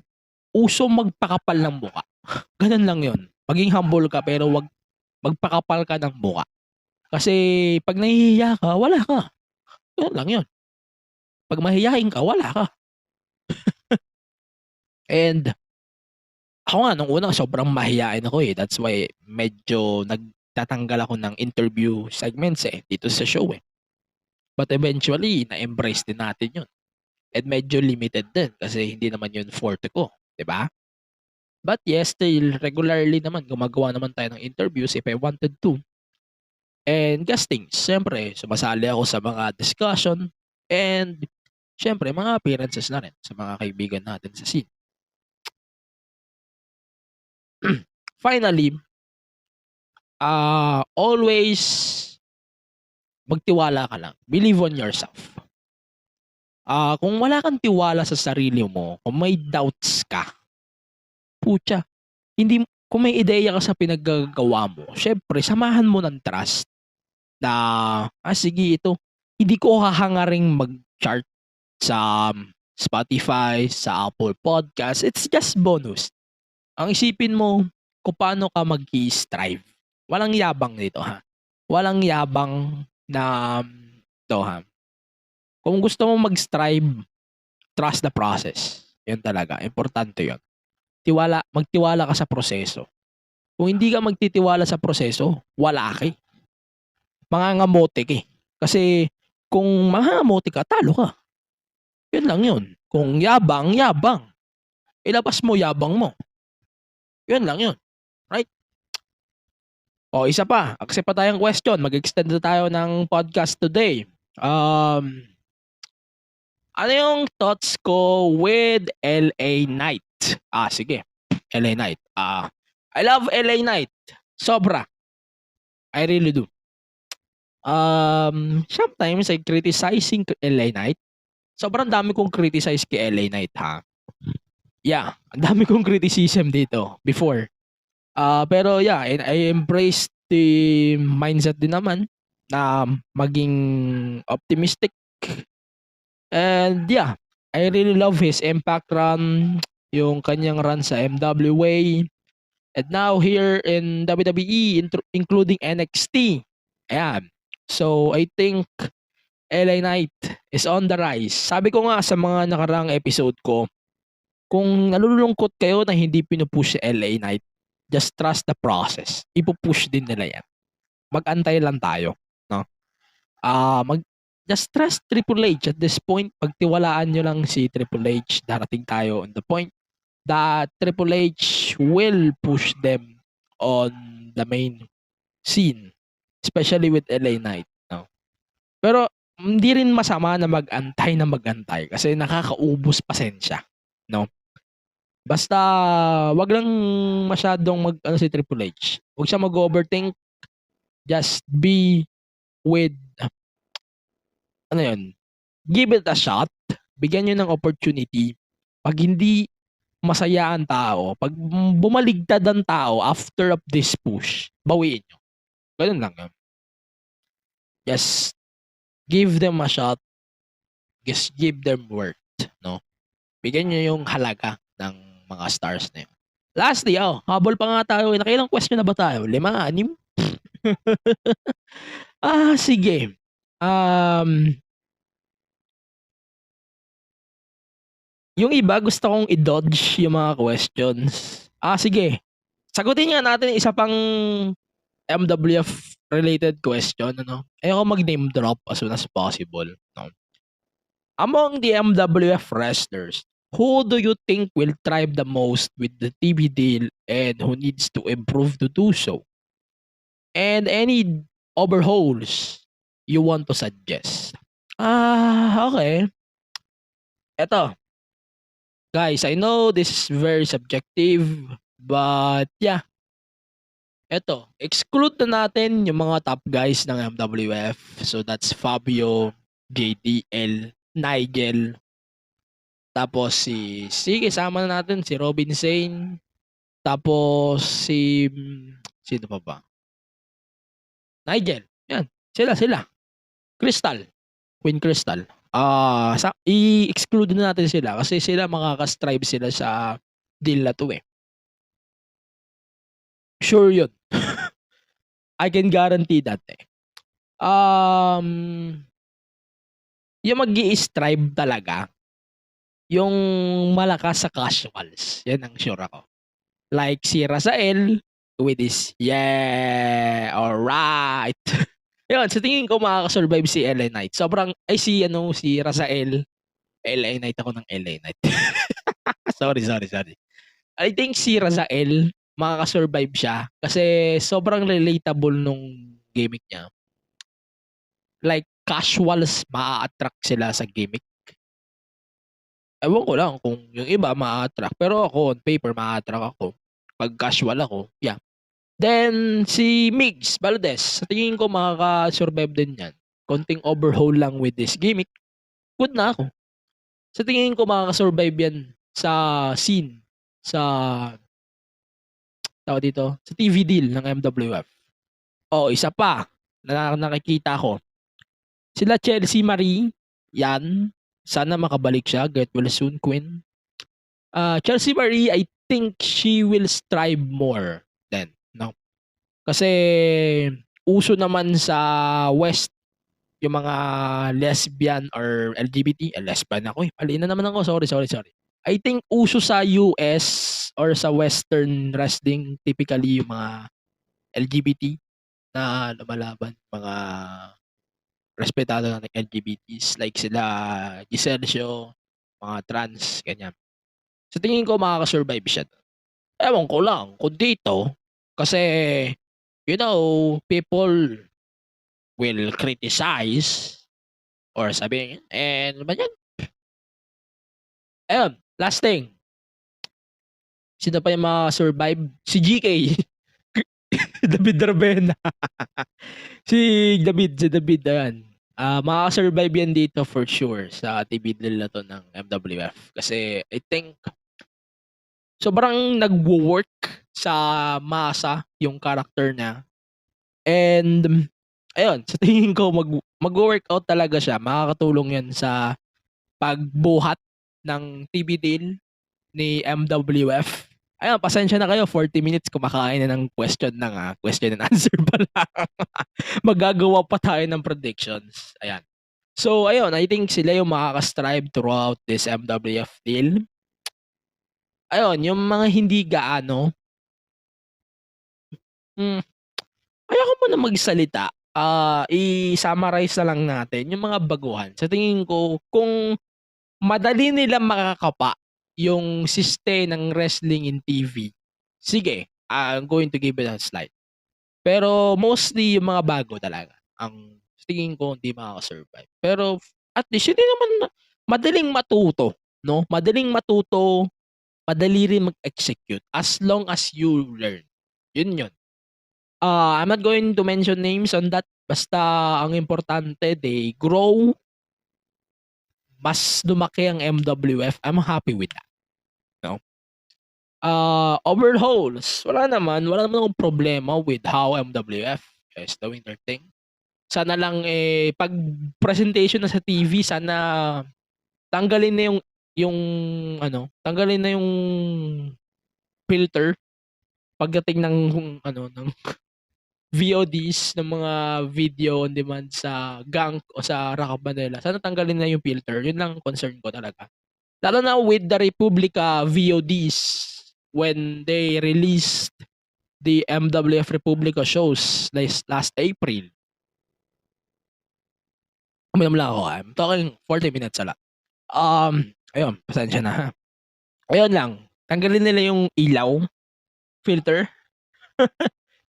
uso magpakapal ng muka. Ganun lang yun. Maging humble ka pero wag magpakapal ka ng muka. Kasi pag nahihiya ka, wala ka. Yun lang yun. Pag mahihiyain ka, wala ka. And ako nga, nung una, sobrang mahihain ako eh. That's why medyo nagtatanggal ako ng interview segments eh, dito sa show eh. But eventually, na-embrace din natin yun. And medyo limited din kasi hindi naman yun forte ko. Diba? But yes, still, regularly naman, gumagawa naman tayo ng interviews if I wanted to. And castings, siyempre, sumasali ako sa mga discussion and siyempre, mga appearances na rin sa mga kaibigan natin sa scene. Finally, always magtiwala ka lang. Believe on yourself. Kung wala kang tiwala sa sarili mo, kung may doubts ka, putya, kung may ideya ka sa pinaggagawa mo, syempre, samahan mo ng trust na, sige, ito, hindi ko hahangaring mag-chart sa Spotify, sa Apple Podcast. It's just bonus. Ang isipin mo kung paano ka mag-i-strive. Walang yabang dito, ha? Walang yabang na to, ha? Kung gusto mo mag-strive, trust the process. Yun talaga. Importante yun. Magtiwala ka sa proseso. Kung hindi ka magtitiwala sa proseso, wala ka eh. Mangangamote ka eh. Kasi kung mangangamote ka, talo ka. Yun lang yun. Kung yabang, yabang. Ilabas mo yabang mo. Yun lang yun. Right? O, isa pa. Accept pa tayong question. Mag-extend na tayo ng podcast today. Ano yung thoughts ko with LA Knight? Sige. LA Knight. I love LA Knight. Sobra. I really do. Sometimes I criticizing LA Knight. Sobrang dami kong criticize kay LA Knight, ha? Yeah, ang dami kong criticism dito before. Pero yeah, I embrace the mindset din naman na maging optimistic. And yeah, I really love his Impact run, yung kanyang run sa MWA, and now here in WWE, including NXT. Ayan. So, I think LA Knight is on the rise. Sabi ko nga sa mga nakarang episode ko, kung nalulungkot kayo na hindi pinupush si LA Knight, just trust the process. Ipupush din nila yan. Mag-antay lang tayo. No? Just trust Triple H at this point. Pagtiwalaan nyo lang si Triple H, darating tayo on the point that Triple H will push them on the main scene. Especially with LA Knight. No? Pero hindi rin masama na mag-antay kasi nakakaubos pasensya. No? Basta wag lang masyadong si Triple H. Wag siya mag-overthink. Just be with ano yun, give it a shot, bigyan nyo ng opportunity. Pag hindi masaya ang tao, pag bumaligtad ang tao after of this push, bawiin nyo. Ganun lang yun. Just give them a shot, just give them worth, no? Bigyan nyo yung halaga ng mga stars na yun. Lastly, habol pa nga tayo. Nakailang question na ba tayo? 5, 6? Sige. Yung iba gusto kong i-dodge yung mga questions. Sige. Sagutin nga natin isa pang MWF related question, ano? Ayoko mag-name drop as soon as possible, no? Among the MWF wrestlers, who do you think will thrive the most with the TV deal and who needs to improve to do so? And any overhauls you want to suggest? Okay. Eto. Guys, I know this is very subjective, but yeah. Eto, exclude na natin yung mga top guys ng MWF. So that's Fabio, JDL, Nigel. Tapos sige, sama na natin si Robin Zane. Tapos sino pa ba? Nigel. Yan, sila. Crystal. Queen Crystal. I-exclude na natin sila kasi sila makaka-strive sila sa deal na to eh. Sure yun. I can guarantee that eh. Yung mag-i-strive talaga, yung malakas sa casuals. Yan ang sure ako. Like si Razael with his, yeah, alright. Yun, sa tingin ko makakasurvive si LA Knight. Si Razael. LA Knight ako ng LA Knight. sorry. I think si Razael, makakasurvive siya kasi sobrang relatable nung gimmick niya. Like, casuals, maa-attract sila sa gimmick. Ewan ko lang kung yung iba maa-attract. Pero ako, on paper, maa-attract ako. Pag casual ako, yeah. Then, si Migs Valdez, sa tingin ko makaka-survive din yan. Konting overhaul lang with this gimmick. Good na ako. Sa tingin ko makaka-survive yan sa scene. Sa TV deal ng MWF. Isa pa na nakikita ko. Sila Chelsea Marie, yan. Sana makabalik siya. Get well soon, Queen. Chelsea Marie, I think she will strive more then. No? Kasi uso naman sa West yung mga lesbian or LGBT. Lesbian ako eh. Palina naman ako. Sorry. I think uso sa US or sa Western wrestling typically yung mga LGBT na lumalaban, mga respetado ng LGBTs like sila Giselle Show, mga trans, ganyan. Sa tingin ko makaka-survive siya. Ewan ko lang kung dito kasi people will criticize or sabihin and naman yan. Ayun, last thing. Sino pa yung makaka-survive? Si GK. David Rabena. si David, ayan. Makaka-survive yan dito for sure sa TV nila to ng MWF. Kasi I think sobrang nagwo-work sa masa yung character niya. And ayun, sa tingin ko mag-workout talaga siya. Makakatulong yan sa pagbuhat ng TV deal ni MWF. Ayun, pasensya na kayo, 40 minutes kumakain na ng question and answer pa lang. Magagawa pa tayo ng predictions. Ayan. So, ayun, I think sila yung makaka-strive throughout this MWF deal. Ayun, yung mga hindi gaano, ayoko muna magsalita. I-summarize na lang natin yung mga baguhan. Sa tingin ko, kung madali nila makakapa yung system ng wrestling in TV, sige, I'm going to give it a slide. Pero mostly yung mga bago talaga. Ang tingin ko hindi makaka-survive. Pero at least hindi naman madaling matuto, no? Madaling matuto, madali rin mag-execute as long as you learn. Yun. I'm not going to mention names on that. Basta ang importante, they grow mas lumaki ang MWF, I'm happy with that. No? Overhauls, wala naman akong problema with how MWF is doing their thing. Sana lang pag presentation na sa TV, sana tanggalin na tanggalin na yung filter pagdating ng ng VODs, ng mga video on demand sa Gank o sa Rock of Manila. Sana tanggalin na yung filter. Yun lang ang concern ko talaga. Lalo na with the Republica VODs when they released the MWF Republica shows last April. Uminom lang ako. I'm talking 40 minutes ala. Ayun, pasensya na ha. Ayun lang. Tanggalin nila yung ilaw filter.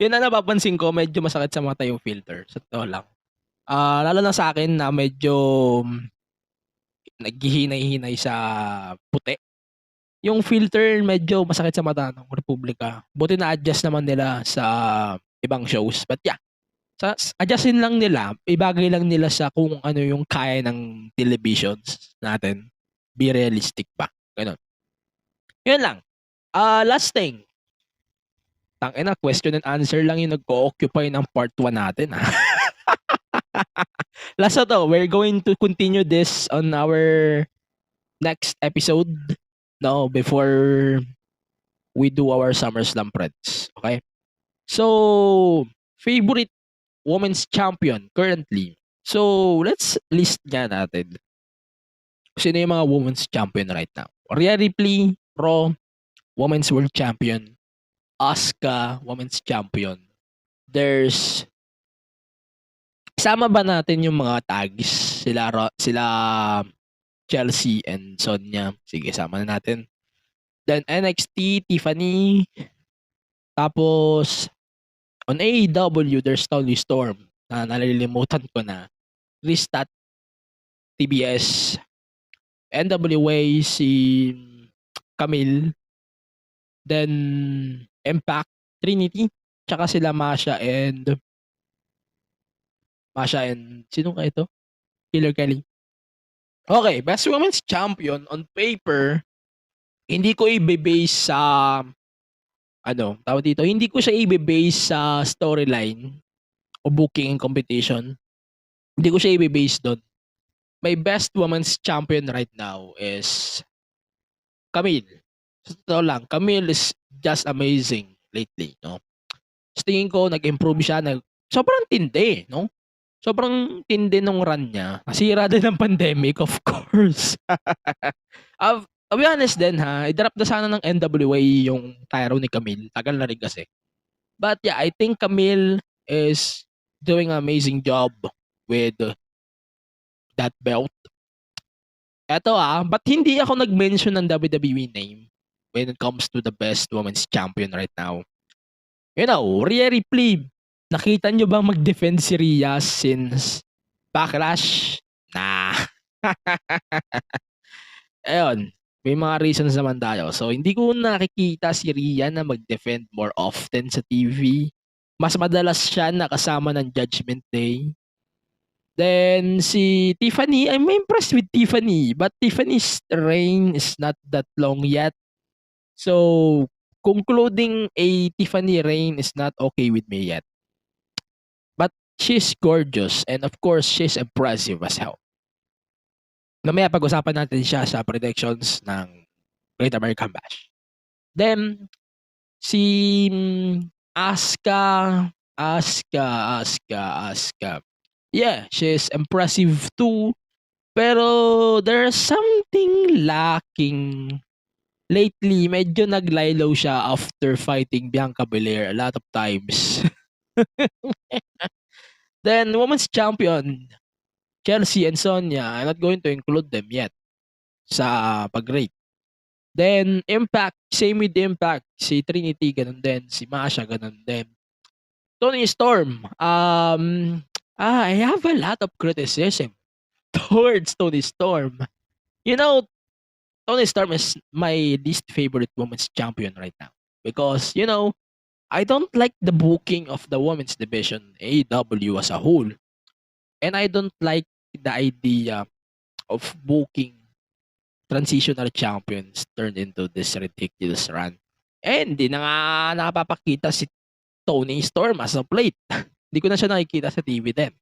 Yun na napapansin ko, medyo masakit sa mata yung filter. Sa totoo lang. Lalo na sa akin na medyo naghihinay-hinay sa puti. Yung filter medyo masakit sa mata ng Republika. Buti na-adjust naman nila sa ibang shows. But yeah, adjustin lang nila, ibagay lang nila sa kung ano yung kaya ng televisions natin. Be realistic ba? Ganun. Yun lang. Last thing. Tangina, question and answer lang yung nagko-occupy ng part 1 natin. Last na to, we're going to continue this on our next episode. No, before we do our SummerSlam Preds. Okay? So, favorite women's champion currently. So, let's list nga natin. Sino yung mga women's champion right now? Rhea Ripley, Raw, Women's World Champion. Asuka, Women's Champion. There's... Isama ba natin yung mga tags? Sila Chelsea and Sonya. Sige, sama na natin. Then NXT, Tiffany. Tapos, on AEW, there's Toni Storm. Na nalilimutan ko na. Ristat, TBS. NWA, si Camille. Then, Impact, Trinity, tsaka sila Masha and sino ka ito? Killer Kelly. Okay, best women's champion on paper, hindi ko i-base sa hindi ko siya i-base sa storyline o booking and competition. Hindi ko siya i-base doon. My best women's champion right now is Camille. So lang, Camille is just amazing lately, no? Sa tingin ko, nag-improve siya, sobrang tindi, no? Sobrang tindi nung run niya. Nasira din ng pandemic, of course. I'll be honest din ha, i-drop na sana ng NWA yung tyro ni Camille. Tagal na rin kasi. But yeah, I think Camille is doing an amazing job with that belt. Eto but hindi ako nag-mention ng WWE name when it comes to the best women's champion right now. You know, Rhea Ripley. Nakita nyo bang mag-defend si Rhea since Backlash? Nah. Ayun. May mga reasons naman tayo. So, hindi ko nakikita si Rhea na mag-defend more often sa TV. Mas madalas siya nakasama ng Judgment Day. Then, si Tiffany, I'm impressed with Tiffany. But Tiffany's reign is not that long yet. So, concluding a Tiffany reign is not okay with me yet. But she's gorgeous and of course, she's impressive as hell. Mamaya pag-usapan natin siya sa predictions ng Great American Bash. Then, si Asuka. Yeah, she's impressive too. Pero there's something lacking. Lately, medyo naglaylo siya after fighting Bianca Belair a lot of times. Then, women's champion, Chelsea and Sonya, I'm not going to include them yet sa pag-rate. Then, Impact, same with Impact. Si Trinity, ganun din. Si Masha, ganun din. Toni Storm, I have a lot of criticism towards Toni Storm. You know, Toni Storm is my least favorite women's champion right now. Because, you know, I don't like the booking of the women's division, AEW as a whole. And I don't like the idea of booking transitional champions turned into this ridiculous run. And hindi na nga napapakita si Tony Storm as of late. Hindi ko na siya nakikita sa TV din.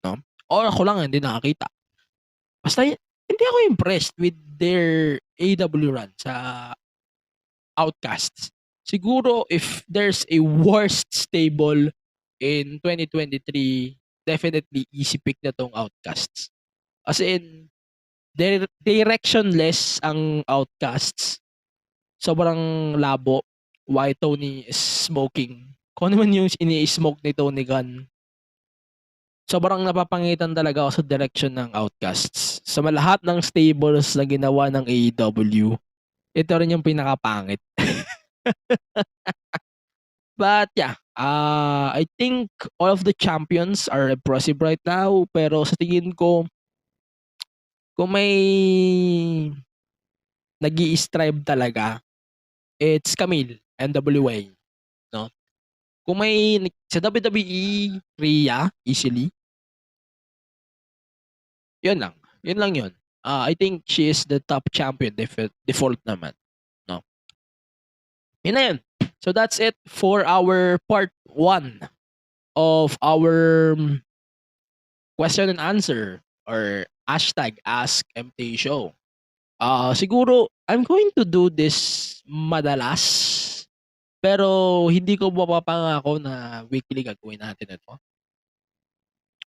No? Or ako lang hindi nakakita. Basta hindi ako impressed with their AEW run sa Outcasts. Siguro if there's a worst stable in 2023, definitely easy pick na tong Outcasts. As in, directionless ang Outcasts. Sobrang labo. Why Tony is smoking. Kung ano man yung ini-smoke ni Tony Khan. Sobrang napapangitan talaga ako sa direction ng Outcasts. Sa lahat ng stables na ginawa ng AEW, ito rin yung pinakapangit. But yeah, I think all of the champions are impressive right now. Pero sa tingin ko, kung may nag-i-strive talaga, it's Camille, NWA. No? Kung may sa WWE, Rhea, easily. Yun lang. Yun lang yun. I think she is the top champion default naman. No? Yun na yun. So that's it for our part 1 of our question and answer or hashtag Ask MT Show. Siguro, I'm going to do this madalas. Pero hindi ko mapapangako na weekly gagawin natin ito.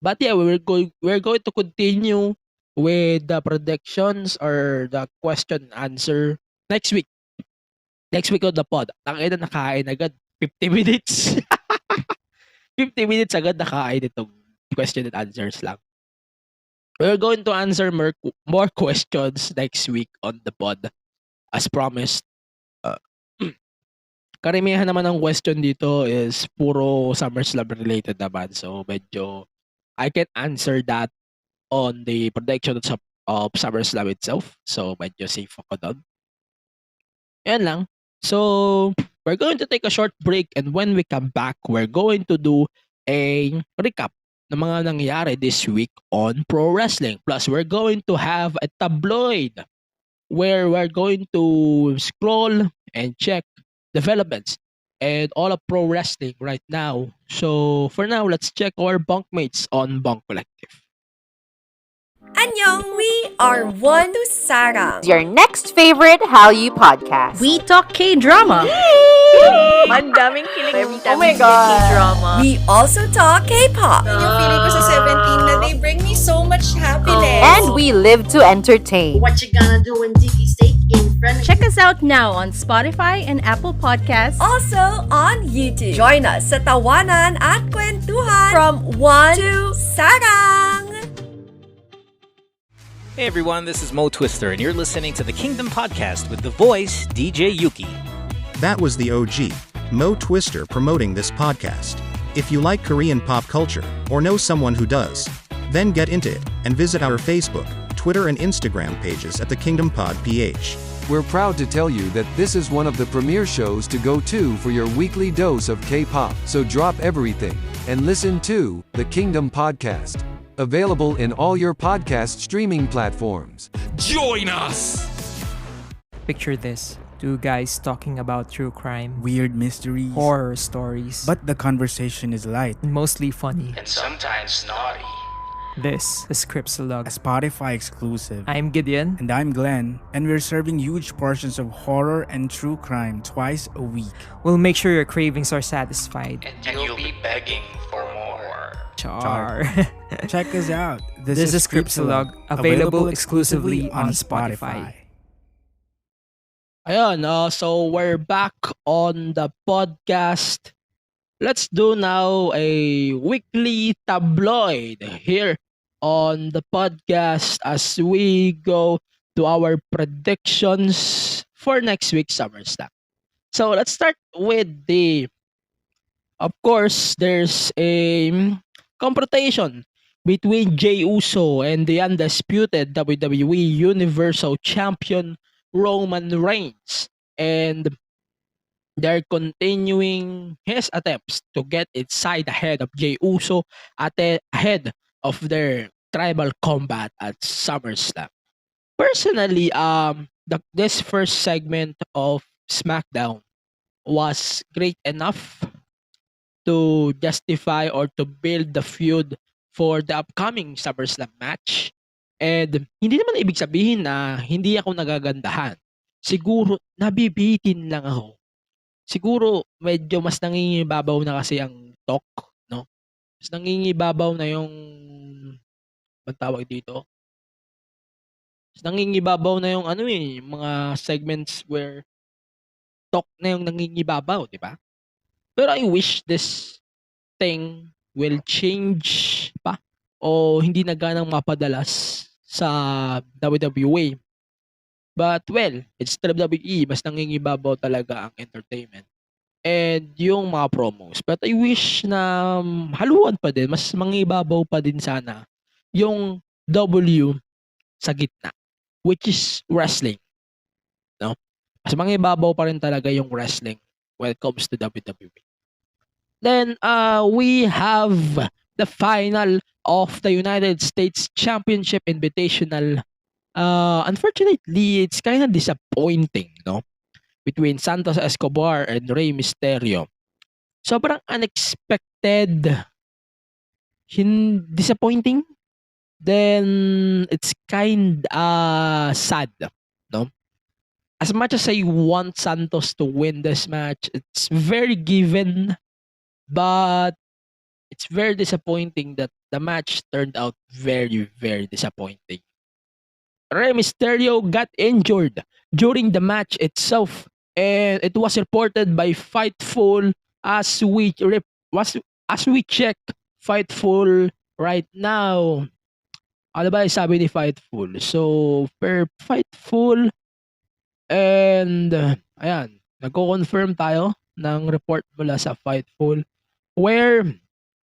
But yeah, we're going to continue with the predictions or the question and answer next week. Next week on the pod. Nakita nakain agad 50 minutes. 50 minutes agad nakain itong question and answers lang. We're going to answer more questions next week on the pod. As promised. Karamihan naman ng question dito is puro SummerSlam related naman. So medyo I can answer that on the predictions of SummerSlam itself. So medyo safe ako doon. Yan lang. So we're going to take a short break, and when we come back, we're going to do a recap ng mga nangyari this week on pro wrestling. Plus, we're going to have a tabloid where we're going to scroll and check developments and all of pro wrestling right now. So for now, let's check our bunkmates on Bunk Collective. Annyeong, we are One to Sarang. Your next favorite Hallyu podcast. We talk K-drama. Mandaming kilig every time Oh my we God. hear K-drama. We also talk K-pop. Yung feeling ko sa 17 na they bring me so much happiness. And we live to entertain. What you gonna do when Dicky steak in front of Check us out now on Spotify and Apple Podcasts. Also on YouTube. Join us sa tawanan at kwentuhan from One to Sarang. Hey everyone, this is Mo Twister, and you're listening to the Kingdom Podcast with the voice DJ Yuki. That was the OG, Mo Twister, promoting this podcast. If you like Korean pop culture, or know someone who does, then get into it, and visit our Facebook, Twitter and Instagram pages at the Kingdom Pod PH. We're proud to tell you that this is one of the premier shows to go to for your weekly dose of K-pop. So drop everything and listen to the Kingdom Podcast. Available in all your podcast streaming platforms. Join us! Picture this. Two guys talking about true crime, weird mysteries, horror stories, but the conversation is light and mostly funny. And sometimes naughty. This is Scriptsalog. A Spotify exclusive. I'm Gideon. And I'm Glenn, and we're serving huge portions of horror and true crime twice a week. We'll make sure your cravings are satisfied. And you'll be begging for more. Char. Check us out. This is Scriptsalog, available exclusively on Spotify. Ayun, so we're back on the podcast. Let's do now a weekly tabloid here on the podcast as we go to our predictions for next week's SummerSlam. So let's start with of course, there's a confrontation between Jey Uso and the undisputed WWE Universal Champion Roman Reigns, and they're continuing his attempts to get inside ahead of Jey Uso ahead of their tribal combat at SummerSlam. Personally, this first segment of SmackDown was great enough to justify or to build the feud for the upcoming SummerSlam match. And hindi naman ibig sabihin na hindi ako nagagandahan. Siguro nabibitin lang ako. Siguro medyo mas nangingibabaw na kasi ang talk, no? Mas nangingibabaw na yung ang tawag dito. Mas nangingibabaw na yung mga segments where talk na yung nangingibabaw, di ba? Pero I wish this thing will change pa o hindi na ganang mapadalas sa WWE. But well, it's WWE, mas nangingibabaw talaga ang entertainment and yung mga promos. But I wish na haluan pa din, mas mangibabaw pa din sana yung W sa gitna, which is wrestling. No? Mas mangibabaw pa rin talaga yung wrestling when it comes to WWE. Then we have the final of the United States Championship Invitational. Unfortunately, it's kind of disappointing, no? Between Santos Escobar and Rey Mysterio. Sobrang unexpected. Disappointing. Then it's kind sad, no? As much as I want Santos to win this match, it's very given, but it's very disappointing that the match turned out very, very disappointing. Rey Mysterio got injured during the match itself, and it was reported by Fightful as we check Fightful right now. Ano ba sabi ni Fightful? So, per Fightful, and ayan, nagko-confirm tayo ng report mula sa Fightful where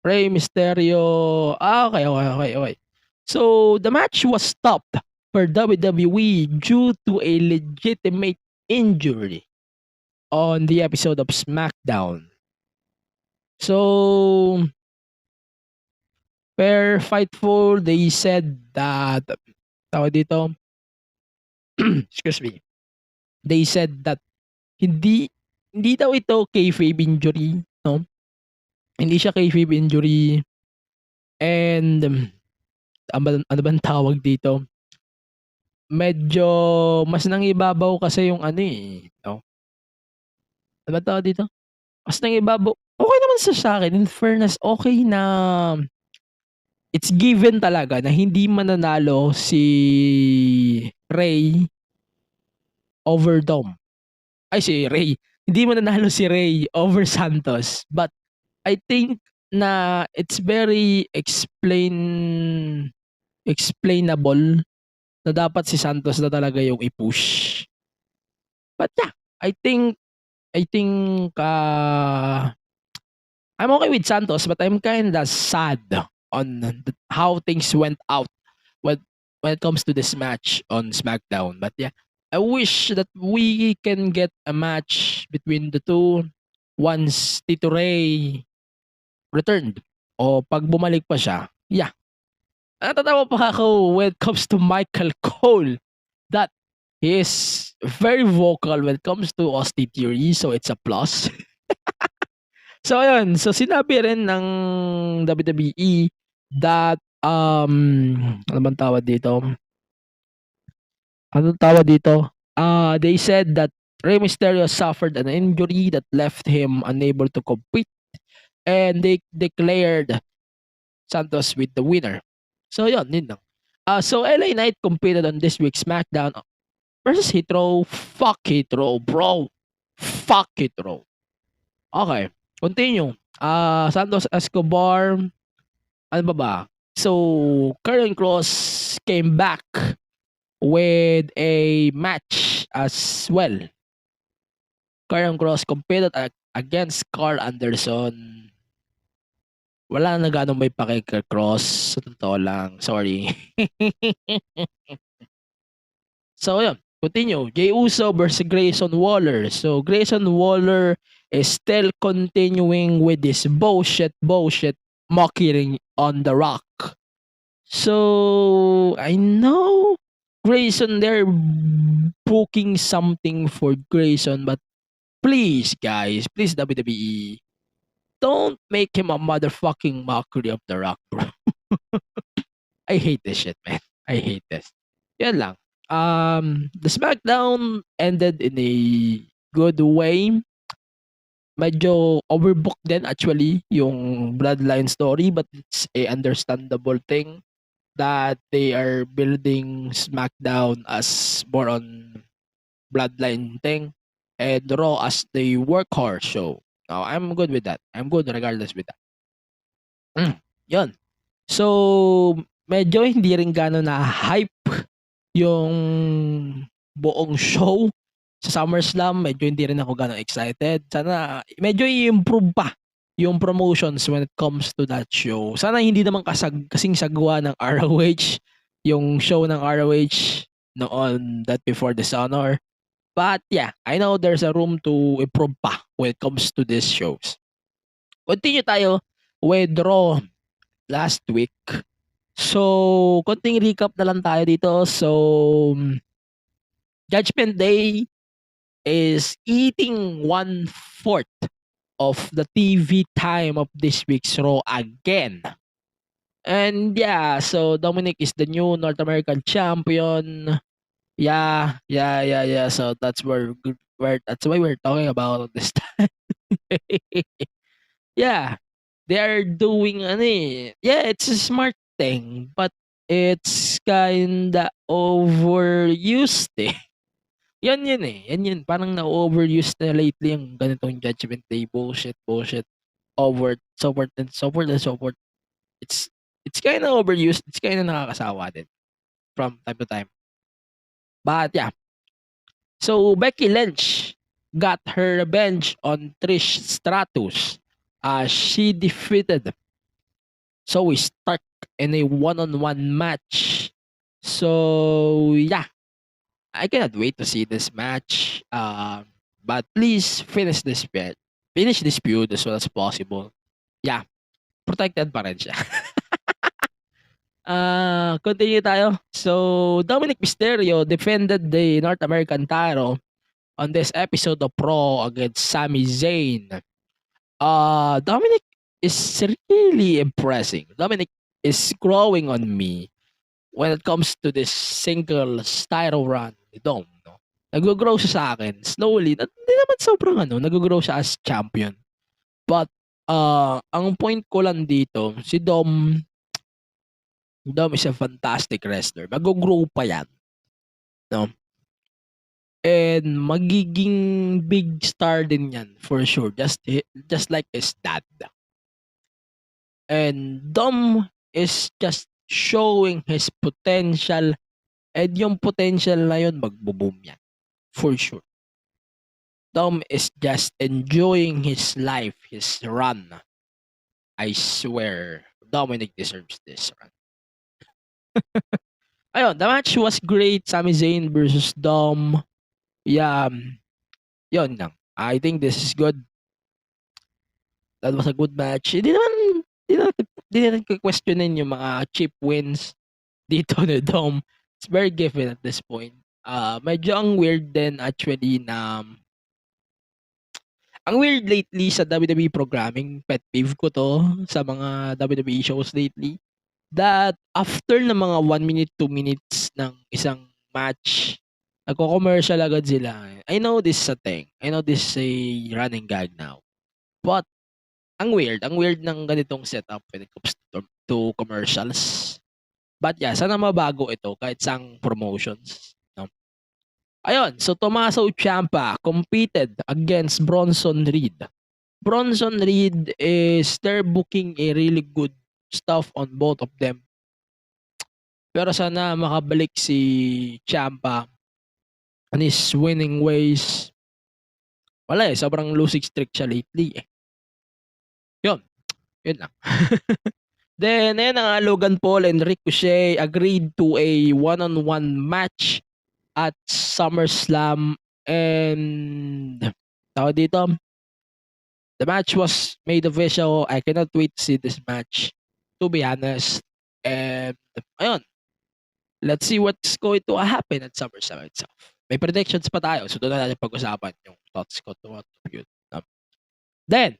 Rey Mysterio, okay. So, the match was stopped for WWE due to a legitimate injury on the episode of SmackDown. So, per Fightful, they said that, excuse me, they said that hindi daw ito kayfabe injury, no? Hindi siya kayfabe injury, and ano bang tawag dito? Medyo mas nangibabaw kasi yung no? Ano ba tawag dito? Mas nangibabaw. Okay naman sa akin. In fairness, okay na it's given talaga na hindi mananalo si Rey over Dom. Si Rey. Hindi mananalo si Rey over Santos. But I think na it's very explainable na dapat si Santos na talaga yung i-push. But yeah, I think I'm okay with Santos, but I'm kinda sad on how things went out when it comes to this match on SmackDown. But yeah, I wish that we can get a match between the two once Tito Ray returned. O pag bumalik pa siya, yeah. Natatawa pa ako when it comes to Michael Cole that he is very vocal when it comes to Austin Theory, so it's a plus. So ayun, so sinabi rin ng WWE that ano bang tawag dito? They said that Rey Mysterio suffered an injury that left him unable to compete, and they declared Santos with the winner. So yun lang. So LA Knight competed on this week's SmackDown versus Heathrow. Fuck Heathrow, bro. Fuck Heathrow. Okay, continue. Santos Escobar. Ano ba? So Karrion Kross came back with a match as well. Karrion Kross competed against Carl Anderson. Wala na ganong may pake kay Kross. Sa totoo lang. Sorry. So, yun. Continue. Jey Uso versus Grayson Waller. So, Grayson Waller is still continuing with this bullshit mocking on The Rock. So, I know Grayson, they're booking something for Grayson, but please, guys, please WWE, don't make him a motherfucking mockery of The Rock, bro. I hate this shit, man. I hate this. Yan lang. The SmackDown ended in a good way. Medyo overbooked din actually yung Bloodline story, but it's a understandable thing that they are building SmackDown as more on Bloodline thing and Raw as the workhorse show. Now, I'm good with that. I'm good regardless with that. Yun. So, medyo hindi rin gano'n na hype yung buong show sa SummerSlam. Medyo hindi rin ako gano'n excited. Sana medyo i-improve pa yung promotions when it comes to that show. Sana hindi naman kasing sagwa ng ROH, yung show ng ROH noon that before Dishonor. But yeah, I know there's a room to improve pa when it comes to these shows. Continue tayo with Raw last week. So, konting recap na lang tayo dito. So, Judgment Day is eating 1/4 of the TV time of this week's Raw again. And yeah, so Dominik is the new North American champion. Yeah. So that's why we're talking about this time. Yeah, they are doing yeah, it's a smart thing, but it's kinda overused eh. Yan yun. Parang na-overused na lately yung ganitong Judgment Day bullshit. So forth. It's kinda overused. It's kinda nakakasawa din from time to time. But yeah. So Becky Lynch got her revenge on Trish Stratus as she defeated Zoe Stark in a one-on-one match. So yeah. I cannot wait to see this match. But please finish this feud as well as possible. Yeah. Protected pa rin siya. Continue tayo. So, Dominik Mysterio defended the North American title on this episode of Raw against Sami Zayn. Dominik is really impressing. Dominik is growing on me when it comes to this single title run ni Dom. No? Nag-grow siya sa akin. Slowly. Hindi naman sobrang nag-grow siya as champion. But, ang point ko lang dito, si Dom is a fantastic wrestler. Mag-grow pa yan. No? And magiging big star din yan for sure. Just like his dad. And Dom is just showing his potential. And yung potential na yun, magbo-boom yan. For sure. Dom is just enjoying his life, his run. I swear, Dominik deserves this run. Ayun, the match was great. Sami Zayn versus Dom. Yeah, yun lang. I think this is good. That was a good match. Hindi natin questionin yung mga cheap wins dito ni Dom. It's very given at this point. Medyo ang weird din actually na ang weird lately sa WWE programming, pet peeve ko to sa mga WWE shows lately, that after ng mga 1 minute, 2 minutes ng isang match, nagko-commercial agad sila. I know this is a thing. I know this is a running gag now. But, ang weird ng ganitong setup when it comes to commercials. But yeah, sana mabago ito kahit sang promotions. No? Ayun, so Tommaso Ciampa competed against Bronson Reed. Bronson Reed is they're booking a really good stuff on both of them. Pero sana makabalik si Ciampa on his winning ways. Wala sobrang losing streak siya lately eh. Yun lang. Then, Logan Paul and Ricochet agreed to a one-on-one match at SummerSlam and the match was made official. I cannot wait to see this match, to be honest. And ayun, let's see what's going to happen at SummerSlam itself. May predictions pa tayo, so doon na natin pag-usapan yung thoughts ko to what yun. Then,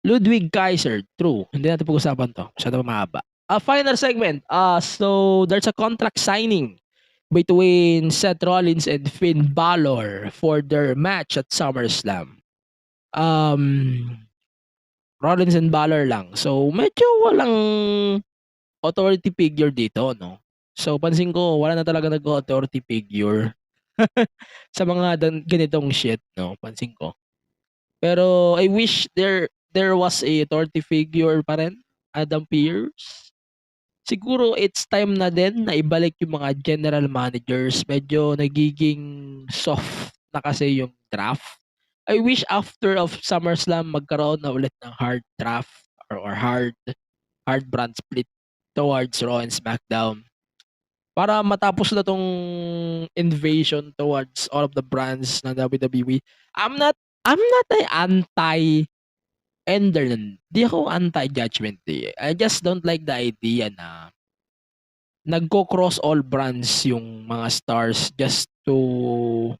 Ludwig Kaiser, true. Hindi natin pag-usapan to. Masyado mahaba. Final segment. So there's a contract signing between Seth Rollins and Finn Balor for their match at SummerSlam. Rollins and Balor lang. So medyo walang authority figure dito, no? So pansin ko, wala na talaga nag-authority figure sa mga ganitong shit, no? Pansin ko. Pero I wish there was a authority figure pa rin, Adam Pearce. Siguro it's time na din na ibalik yung mga general managers. Medyo nagiging soft na kasi yung draft. I wish after of SummerSlam magkaroon na ulit ng hard draft or hard brand split towards Raw and SmackDown. Para matapos na tong invasion towards all of the brands ng WWE. I'm not an anti-ender. Di ako anti-judgment Day. I just don't like the idea na nagko-cross all brands yung mga stars just to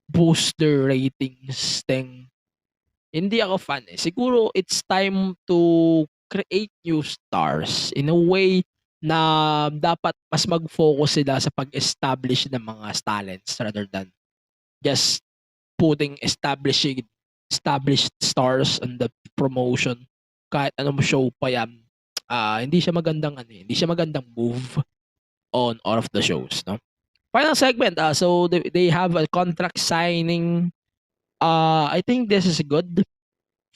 boost their ratings thing. Hindi ako fan eh. Siguro it's time to create new stars in a way na dapat mas mag-focus sila sa pag-establish ng mga talents rather than just putting established stars on the promotion. Kahit anong show pa yan, hindi siya magandang move on all of the shows, no? Final segment, so they have a contract signing. I think this is good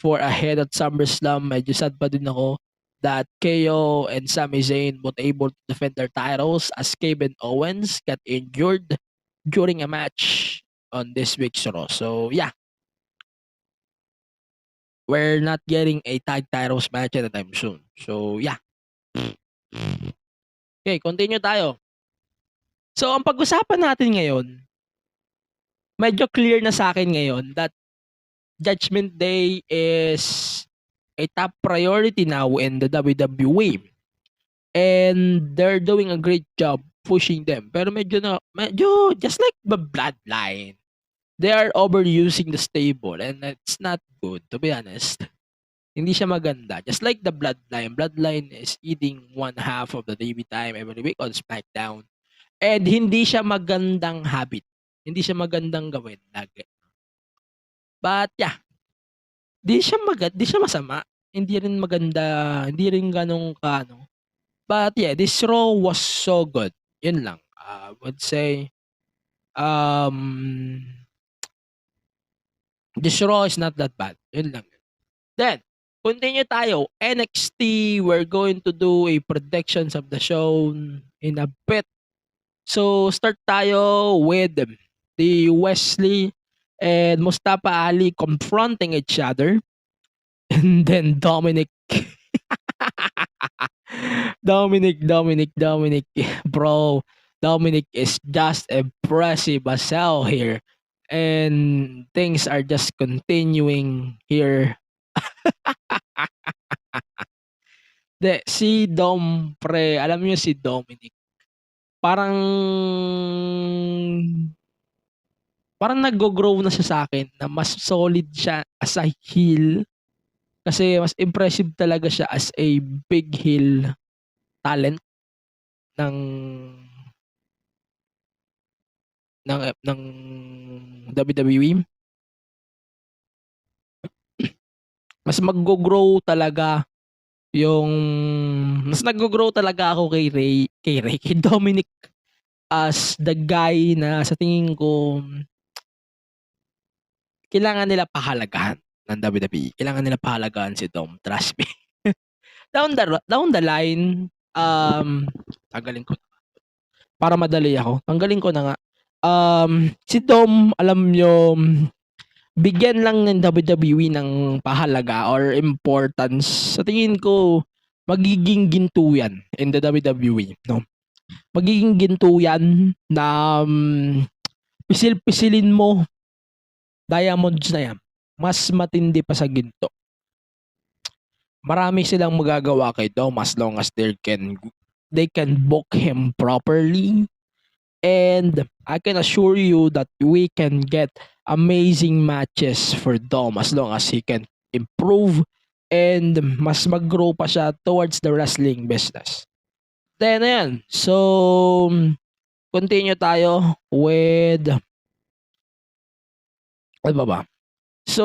for ahead at SummerSlam. Medyo sad pa din ako that KO and Sami Zayn were able to defend their titles as Kevin Owens got injured during a match on this week's Raw. So yeah, we're not getting a tag titles match anytime soon. So yeah. Okay, continue tayo. So ang pag-usapan natin ngayon, medyo clear na sa akin ngayon that Judgment Day is a top priority now in the WWE. And they're doing a great job pushing them. Pero medyo just like the Bloodline, they are overusing the stable and it's not good, to be honest. Hindi siya maganda. Just like the Bloodline. Bloodline is eating one half of the TV time every week on SmackDown. And hindi siya magandang habit. Hindi siya magandang gawin lagi. But yeah, di siya masama. Hindi rin maganda, hindi rin ganong kaano. But yeah, this Raw was so good. Yun lang. I would say this Raw is not that bad. Yun lang. Then, continue tayo. NXT, we're going to do a predictions of the show in a bit. So, start tayo with the Wesley and Mustafa Ali confronting each other. And then Dominik. Bro, Dominik is just impressive as hell here. And things are just continuing here. Si Dom, pre, alam niyo si Dominik. Parang nag-grow na siya sa akin na mas solid siya as a heel. Kasi mas impressive talaga siya as a big heel talent ng WWE. Mas mag-grow talaga mas nag-grow talaga ako kay Dominik as the guy na sa tingin ko kailangan nila pahalagahan ng WWE. Kailangan nila pahalagahan si Dom. Trust me. down the line, tanggalin ko. Para madali ako. Tanggalin ko na nga. Si Dom, alam nyo, bigyan lang ng WWE ng pahalaga or importance. Sa tingin ko, magiging ginto yan in the WWE. No? Magiging ginto yan na pisil-pisilin mo diamonds na yan. Mas matindi pa sa ginto. marami silang magagawa kay Dom as long as they can book him properly. And I can assure you that we can get amazing matches for Dom as long as he can improve and mas mag-grow pa siya towards the wrestling business. Then, ayan. So, continue tayo with... Ano ba? So,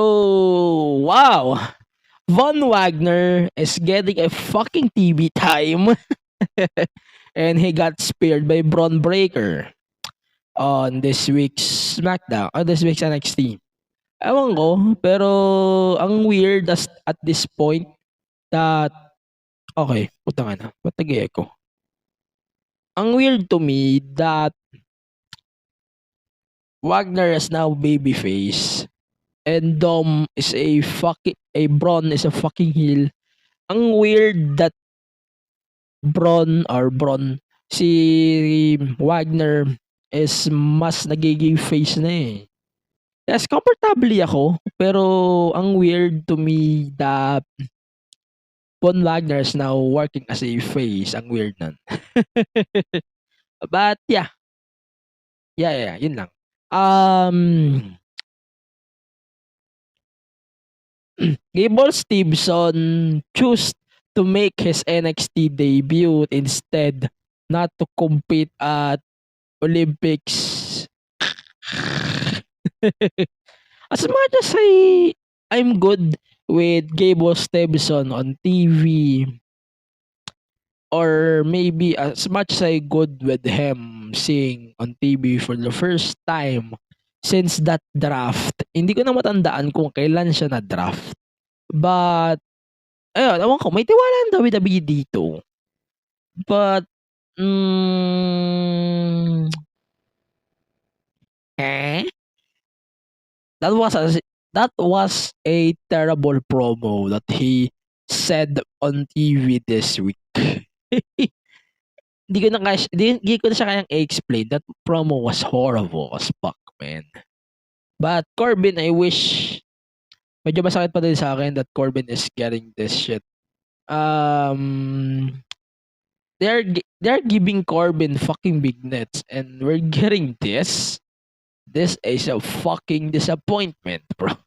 wow! Von Wagner is getting a fucking TV time. And he got speared by Braun Breaker on this week's SmackDown, on this week's NXT. Ewan ko, pero ang weird at this point that, okay, puta nga na, ba't nag-echo? Ang weird to me that Wagner is now babyface and Braun is a fucking heel. Ang weird that si Wagner is mas nagiging face na eh. Yes, comfortably ako, pero ang weird to me that Von Wagner is now working as a face. Ang weird nun. But yeah. Yeah, yun lang. Gable Stevenson chose to make his NXT debut instead not to compete at Olympics. As much as I'm good with Gable Stevenson on TV, or maybe as much as I good with him seeing on TV for the first time since that draft. Hindi ko na matandaan kung kailan siya na draft. But ayun, ewan ko, may tiwala ang WWE dito. But that was a terrible promo that he said on TV this week. Hindi ko na siya kayang explain. That promo was horrible as fuck, man. But Corbin, I wish medyo masakit pa din sa akin that Corbin is getting this shit. They're giving Corbin fucking big nets and we're getting this. This is a fucking disappointment, bro.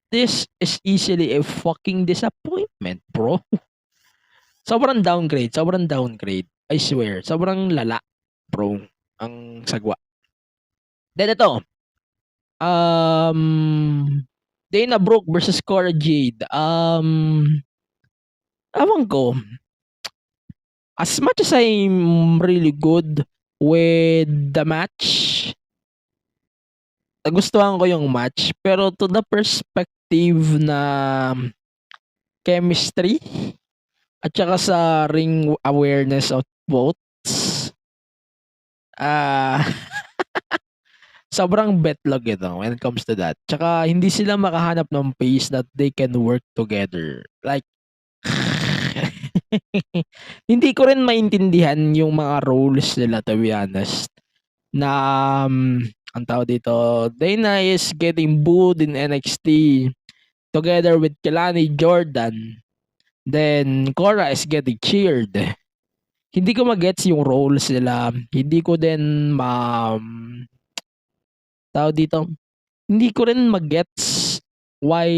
This is easily a fucking disappointment, bro. Sobrang downgrade. I swear. Sobrang lala, bro. Ang sagwa. Then ito. Dana Brooke versus Cora Jade. Ewan ko. As much as I'm really good with the match, nagustuhan ko yung match, pero to the perspective na chemistry at saka sa ring awareness of votes, sobrang betlog ito when it comes to that. Tsaka hindi sila makahanap ng pace that they can work together. Like, hindi ko rin maintindihan yung mga roles nila, to be honest. Na, ang tawag dito, Dana is getting booed in NXT together with Kelani Jordan. Then, Cora is getting cheered. Hindi ko magets yung roles nila. Hindi ko din tawag dito, hindi ko rin magets why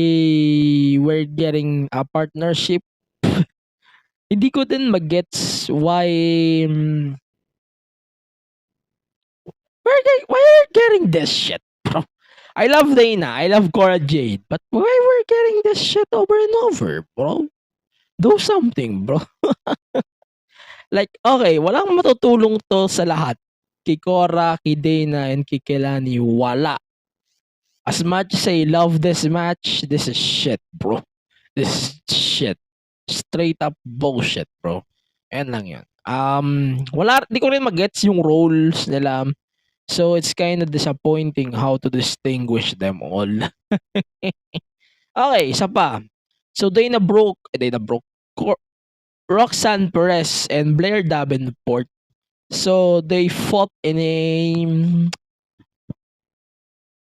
we're getting a partnership. Hindi ko din magets why we're getting this shit, bro. I love Dana, I love Cora Jade, but why we're getting this shit over and over, bro? Do something, bro. Like, okay, walang matutulong to sa lahat. Kay Cora, kay Dana, and kay Kelani, wala. As much as I love this match, this is shit, bro. This is shit. Straight up bullshit, bro. Ayan lang yun. Di ko rin magets yung roles nila. So, it's kind of disappointing how to distinguish them all. Okay, isa pa. So, Dana Brooke, Roxanne Perez and Blair Davenport. So, they fought in a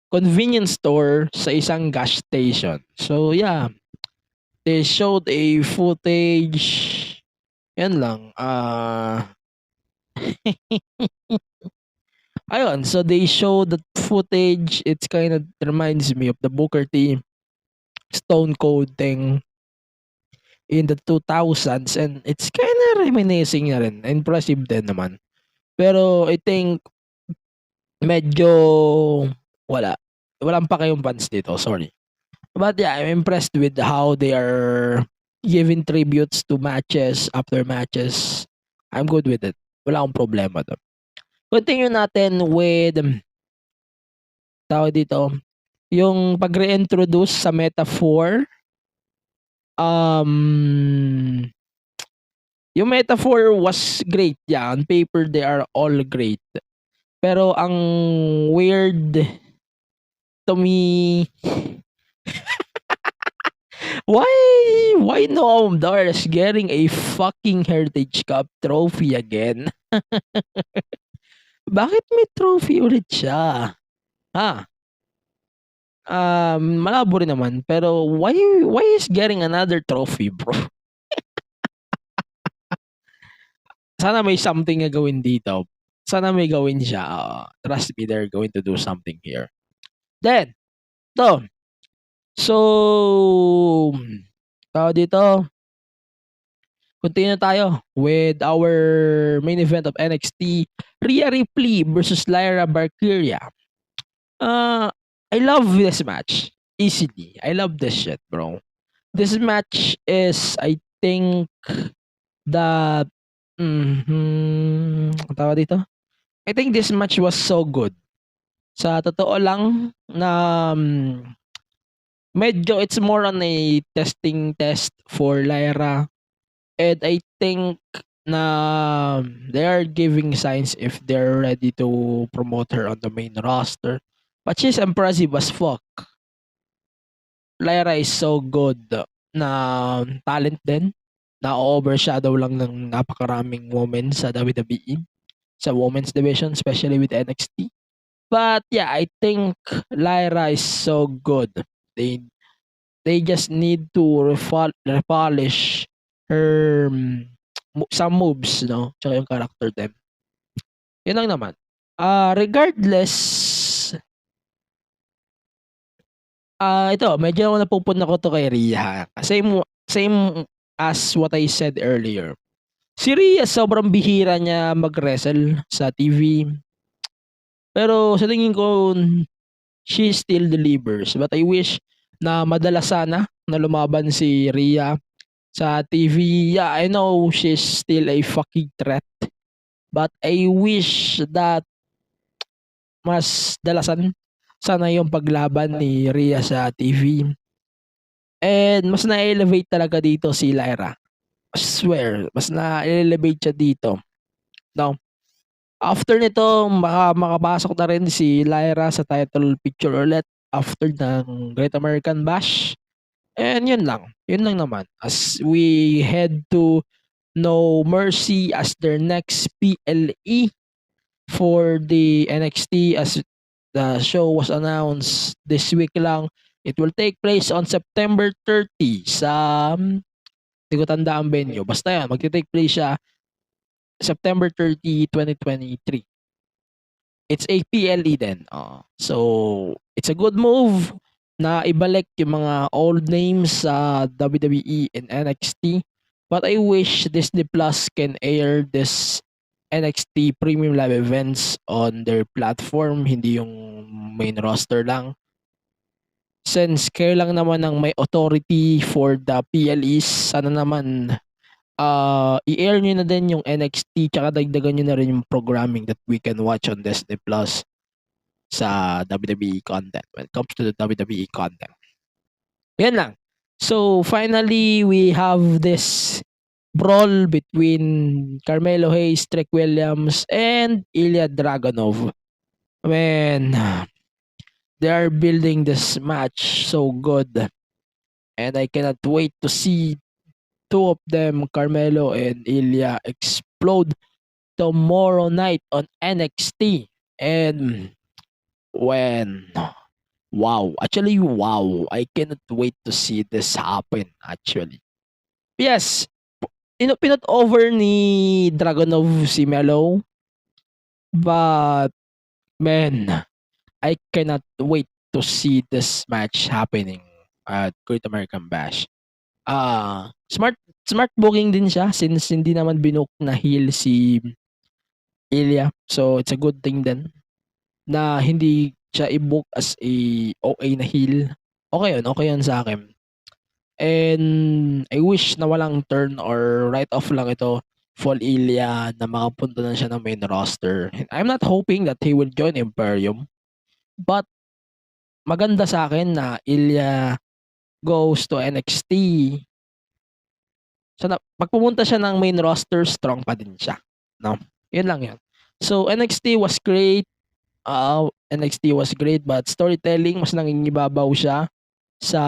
convenience store sa isang gas station. So, yeah. They showed a footage. Yan lang. Ayun, so they showed that footage. It's kind of reminds me of the Booker T Stone Cold thing in the 2000s, and it's kind of reminiscing na rin. Impressive din naman. Pero I think medyo wala. Walang pa kayong fans dito, sorry. But yeah, I'm impressed with how they are giving tributes to matches after matches. I'm good with it. Wala akong problema doon. Continue natin with tawag dito, yung pag-reintroduce sa metaphor. Yung metaphor was great. Yeah, on paper they are all great. Pero ang weird to me, why Noam Dar is getting a fucking Heritage Cup trophy again? Bakit may trophy ulit siya? Malabo rin naman, pero why is getting another trophy, bro? Sana may something na gawin dito. Sana may gawin siya. Trust me, they're going to do something here. Then, to. So, tawag dito. Continue tayo with our main event of NXT. Rhea Ripley versus Lyra Valkyria. I love this match. Easily. I love this shit, bro. This match is, I think, the tawag dito? I think this match was so good. Sa totoo lang na medyo it's more on a testing test for Lyra. And I think na they are giving signs if they're ready to promote her on the main roster. But she's impressive as fuck. Lyra is so good na talent din. Na-overshadow lang ng napakaraming women sa WWE. Sa women's division, especially with NXT. But yeah, I think Lyra is so good. They just need to repolish her some moves, no? Tsaka yung character them. Yun lang naman. Regardless, ito, medyo napupunta ko to kay Rhea. Same as what I said earlier. Si Rhea, sobrang bihira niya mag-wrestle sa TV. Pero sa tingin ko, she still delivers. But I wish na madala sana na lumaban si Rhea sa TV. Yeah, I know she's still a fucking threat. But I wish that mas dalasan sana yung paglaban ni Rhea sa TV. And mas na-elevate talaga dito si Lyra. I swear, mas na-elevate siya dito. Now, after nito, makapasok na rin si Lyra sa title picture ulit after ng Great American Bash. And yun lang. Yun lang naman. As we head to No Mercy as their next PLE for the NXT, as the show was announced this week lang. It will take place on September 30 sa hindi ko tanda ang venue. Basta yan, magti-take place siya September 30, 2023. It's a PLE din. So, it's a good move na ibalik yung mga old names sa WWE and NXT. But I wish Disney Plus can air this NXT Premium Live events on their platform, hindi yung main roster lang. Since kayo lang naman ang may authority for the PLEs, sana naman i-air nyo na din yung NXT, tsaka dagdagan nyo na rin yung programming that we can watch on Disney Plus sa WWE content, when it comes to the WWE content. Yan lang. So, finally, we have this brawl between Carmelo Hayes, Trick Williams, and Ilya Dragunov. Man, they are building this match so good. And I cannot wait to see two of them, Carmelo and Ilya, explode tomorrow night on NXT. And when Wow. Actually, wow. I cannot wait to see this happen, actually. Yes, pinut over ni Dragunov si Melo, but man, I cannot wait to see this match happening at Great American Bash. Smart smart booking din siya since hindi naman binook na heel si Ilya. So it's a good thing din na hindi siya i-book as a OA na heel. Okay yun sa akin. And I wish na walang turn or write-off lang ito for Ilya na makapunta na siya ng main roster. I'm not hoping that he will join Imperium. But maganda sa akin na Ilya goes to NXT. So pag pumunta siya ng main roster, strong pa din siya. No? Yun lang yun. So NXT was great. NXT was great, but storytelling, mas nangingibabaw siya sa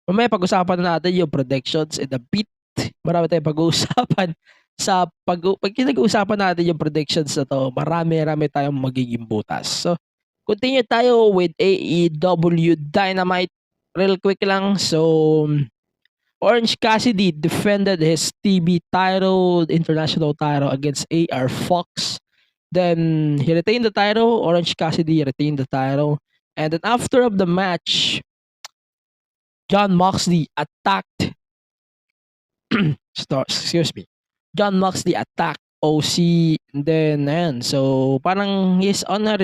mamaya pag-usapan na natin yung predictions in a bit. Marami tayong pag-uusapan sa pag pinag-uusapan natin yung predictions na to, marami tayong magiging butas. So, continue tayo with AEW Dynamite. Real quick lang. So, Orange Cassidy defended his TB title, international title against AR Fox. Then, he retained the title. Orange Cassidy retained the title. And then after of the match, John Moxley attacked John Moxley attacked OC, and then ayan, so parang he's on a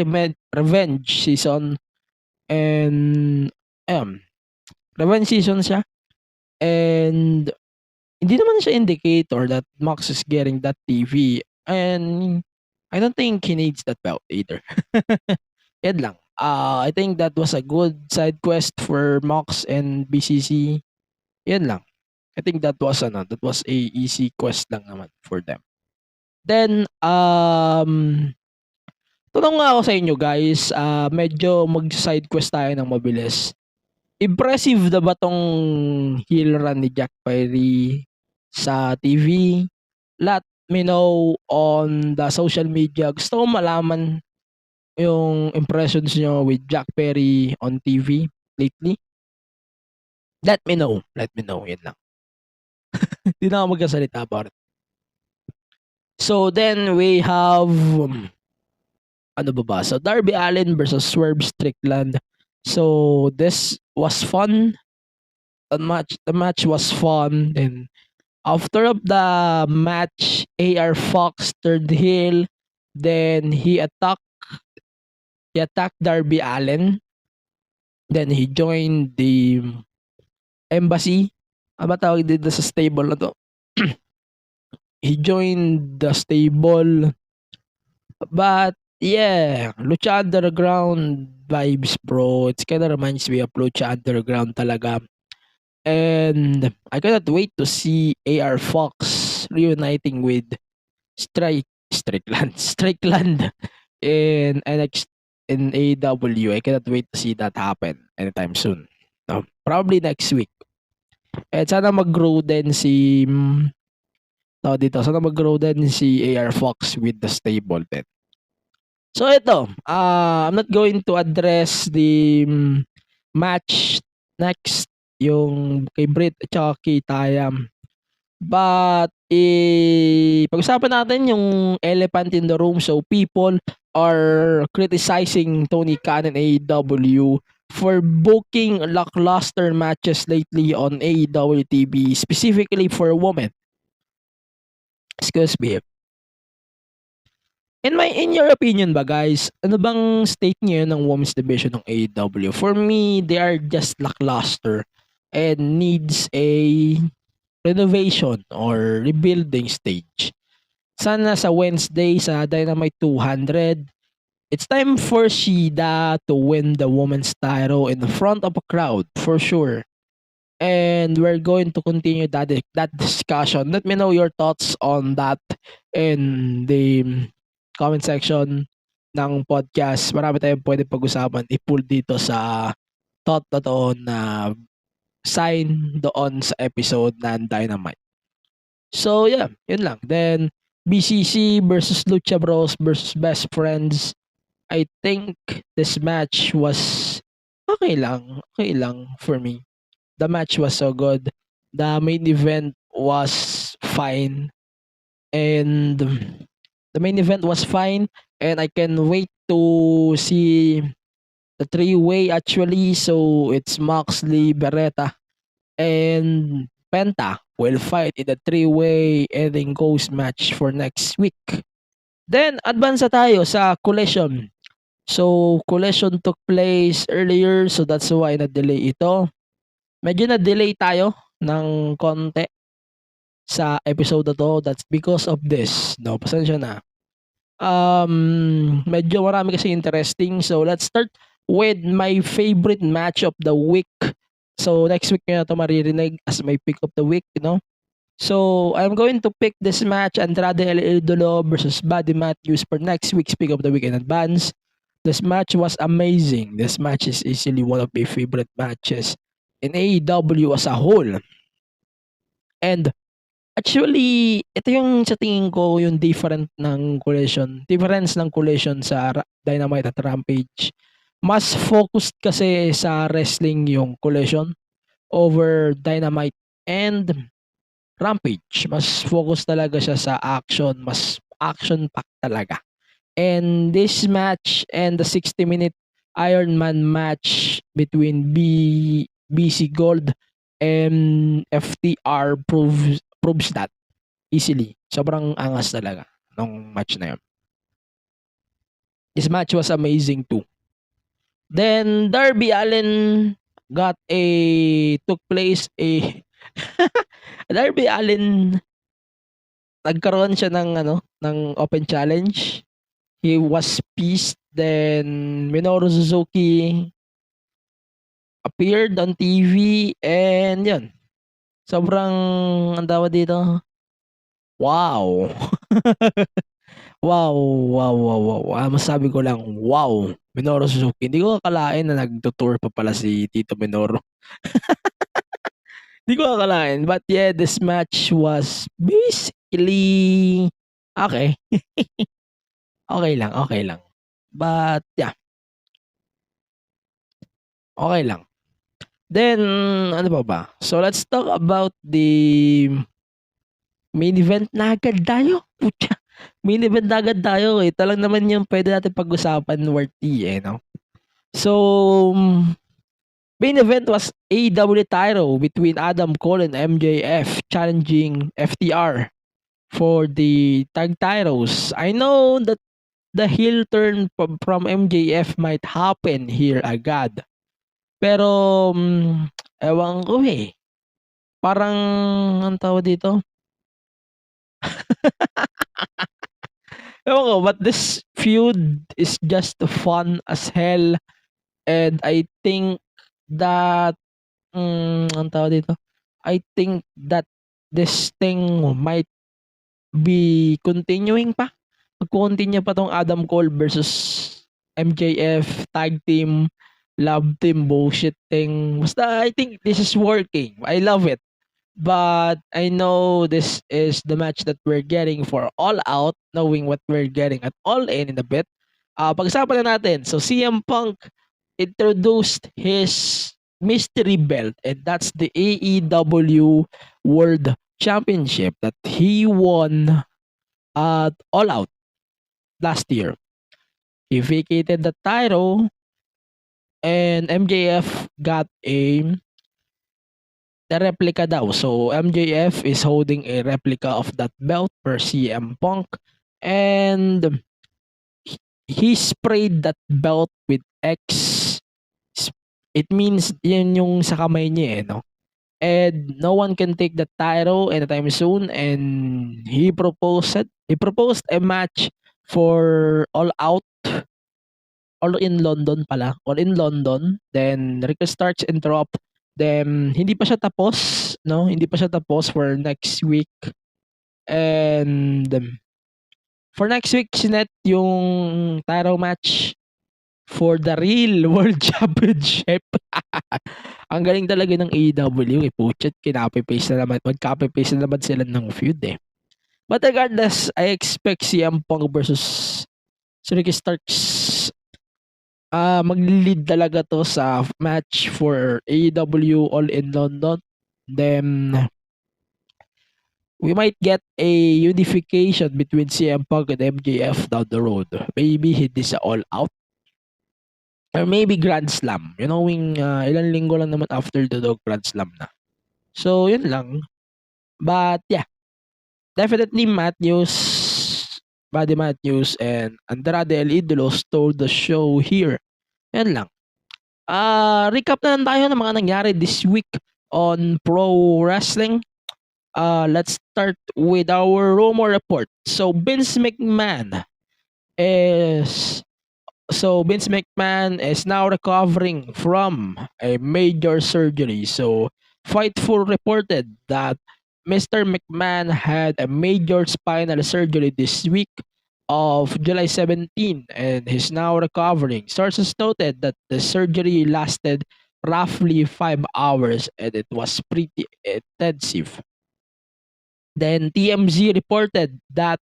revenge season, and revenge season siya, and hindi naman siya indicator that Mox is getting that TV, and I don't think he needs that belt either. Yan lang. I think that was a good side quest for Mox and BCC. Yan lang. I think that was a easy quest lang naman for them. Then tanong nga ako sa inyo guys, medyo mag-side quest tayo ng mabilis. Impressive na ba tong heel run ni Jack Perry sa TV? Let me know on the social media. Gusto ko malaman yung impressions nyo with Jack Perry on TV lately. Let me know. Yan lang. Hindi na ako magkasalita about it. So then we have ano ba? So Darby Allin versus Swerve Strickland. So this was fun. The match was fun. And after of the match, AR Fox turned heel. Then he attacked Darby Allin. Then he joined the embassy. Ano ba tawag dito sa stable na to? He joined the stable. But yeah, Lucha Underground vibes, bro. It kind of reminds me of Lucha Underground talaga. And I cannot wait to see AR Fox reuniting with Strickland in NXT in AEW. I cannot wait to see that happen anytime soon. No, probably next week. And sana mag-grow din si AR Fox with the stable din. So ito, I'm not going to address the match next, yung kay Britt at saka kay Tayam. But pag-usapan natin yung elephant in the room. So people are criticizing Tony Khan and AEW for booking lackluster matches lately on AEW TV, specifically for women. Excuse me. In your opinion ba guys, ano bang state ngayon ng women's division ng AEW? For me, they are just lackluster and needs a renovation or rebuilding stage. Sana sa Wednesday sa Dynamite 200, it's time for Shida to win the women's title in the front of a crowd for sure. And we're going to continue that discussion. Let me know your thoughts on that in the comment section ng podcast. Marami tayong pwede pag-usapan. I-pull dito sa thought na to na sign doon sa episode ng Dynamite. So yeah, yun lang. Then BCC versus Lucha Bros versus Best Friends. I think this match was okay lang for me. The match was so good. The main event was fine, and the main event was fine, and I can wait to see the three-way actually. So it's Moxley, Beretta, and Penta will fight in the three-way ending ghost match for next week. Then advance na tayo sa Collision. So Collision took place earlier, so that's why na-delay ito. Medyo na-delay tayo ng konti sa episode na to. That's because of this. No, pasensya na. Medyo marami kasi interesting. So let's start with my favorite match of the week. So next week nyo na ito maririnig as my pick of the week, you know. So I'm going to pick this match, Andrade El Idolo versus Buddy Matthews, for next week's pick of the week in advance. This match was amazing. This match is easily one of my favorite matches in AEW as a whole. And actually, ito yung sa tingin ko yung difference ng Collision sa Dynamite at Rampage. Mas focused kasi sa wrestling yung Collision over Dynamite and Rampage. Mas focus talaga siya sa action. Mas action-packed talaga. And this match and the 60-minute Iron Man match between BC Gold and FTR proves that easily. Sobrang angas talaga nung match na yun. This match was amazing too. Then Darby Allin took place Darby Allin, nagkaroon siya ng open challenge. He was pissed. Then Minoru Suzuki appeared on TV and yun. Sobrang ang tawag dito. Wow. wow. Masabi ko lang, wow. Minoru Suzuki. Hindi ko akalain na nagtutour pa pala si Tito Minoru. Hindi ko akalain. But yeah, this match was basically okay. Okay lang. But yeah. Okay lang. Then, ano pa ba? So let's talk about the main event na agad tayo. Pucha. Main event na agad tayo. Ito lang naman yung pwede natin pag-usapan worthy no? So, main event was AEW title between Adam Cole and MJF challenging FTR for the tag titles. I know that the heel turn from MJF might happen here agad. Pero, ewan ko Parang, ang tawag dito? Ewan ko, but this feud is just fun as hell. And I think that, ang tawag dito? I think that this thing might be continuing pa. Mag-continue pa tong Adam Cole versus MJF tag team, love team bullshit thing. Basta I think this is working. I love it. But I know this is the match that we're getting for All Out, knowing what we're getting at All In a bit. Pag-usapan na natin. So CM Punk introduced his mystery belt, and that's the AEW World Championship that he won at All Out last year. He vacated the title, and MJF got the replica daw. So MJF is holding a replica of that belt per CM Punk, and he sprayed that belt with X. It means yun yung sa kamay niya no? And no one can take the title anytime soon, and he proposed a match for All Out, All in London. Then Ricky Starks interrupt. Then hindi pa siya tapos, no? Hindi pa siya tapos for next week. And for next week, sinet yung title match for the real World Championship. Ang galing talaga ng AEW. Puchet, kinapy-paste na naman. Mag-copy-paste na naman sila ng feud But regardless, I expect CM Punk versus Ricky Starks Magli-lead talaga to sa match for AEW All in London. Then we might get a unification between CM Punk and MJF down the road. Maybe hindi sa All Out. Or maybe Grand Slam. You know, ilang linggo lang naman after the Grand Slam na. So, yun lang. But, yeah. Definitely Buddy Matthews, and Andrade El Idolo stole the show here. Yan lang. Recap na lang tayo ng mga nangyari this week on pro wrestling. Let's start with our rumor report. So Vince McMahon is now recovering from a major surgery. So Fightful reported that Mr. McMahon had a major spinal surgery this week of July 17 and he's now recovering. Sources noted that the surgery lasted roughly 5 hours and it was pretty intensive. Then TMZ reported that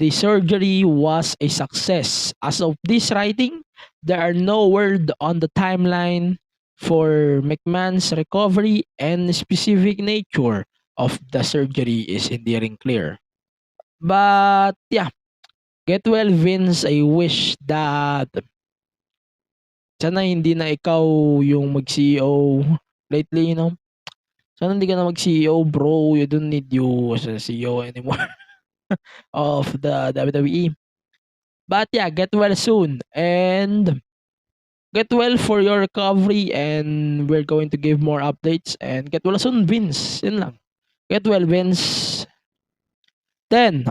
the surgery was a success. As of this writing, there are no word on the timeline for McMahon's recovery and specific nature of the surgery is hindi rin clear. But yeah, get well Vince, I wish that sana hindi na ikaw yung mag-CEO lately, you know. Sana hindi ka na mag-CEO, bro. You don't need you as a CEO anymore of the WWE. But yeah, get well soon and get well for your recovery and we're going to give more updates and get well soon, Vince. Yun lang. Get well, Vince. Then,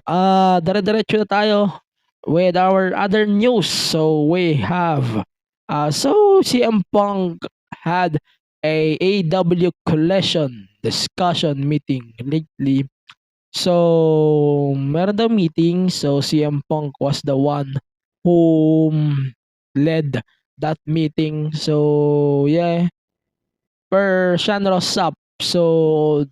dire-diretso na tayo with our other news. So, we have, CM Punk had a AEW Collision discussion meeting lately. So, meron daw meeting. So, CM Punk was the one who led that meeting. So, yeah. Per Sean Ross Sapp. So,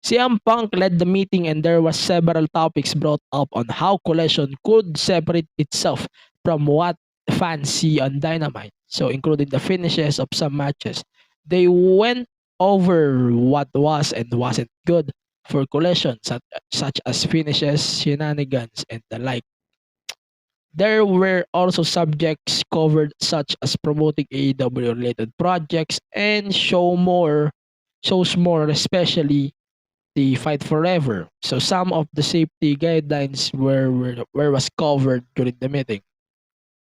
CM Punk led the meeting and there was several topics brought up on how Collision could separate itself from what fans see on Dynamite. So, including the finishes of some matches. They went over what was and wasn't good for Collision, such as finishes, shenanigans, and the like. There were also subjects covered such as promoting AEW related projects and shows more, especially the Fight Forever. So some of the safety guidelines was covered during the meeting.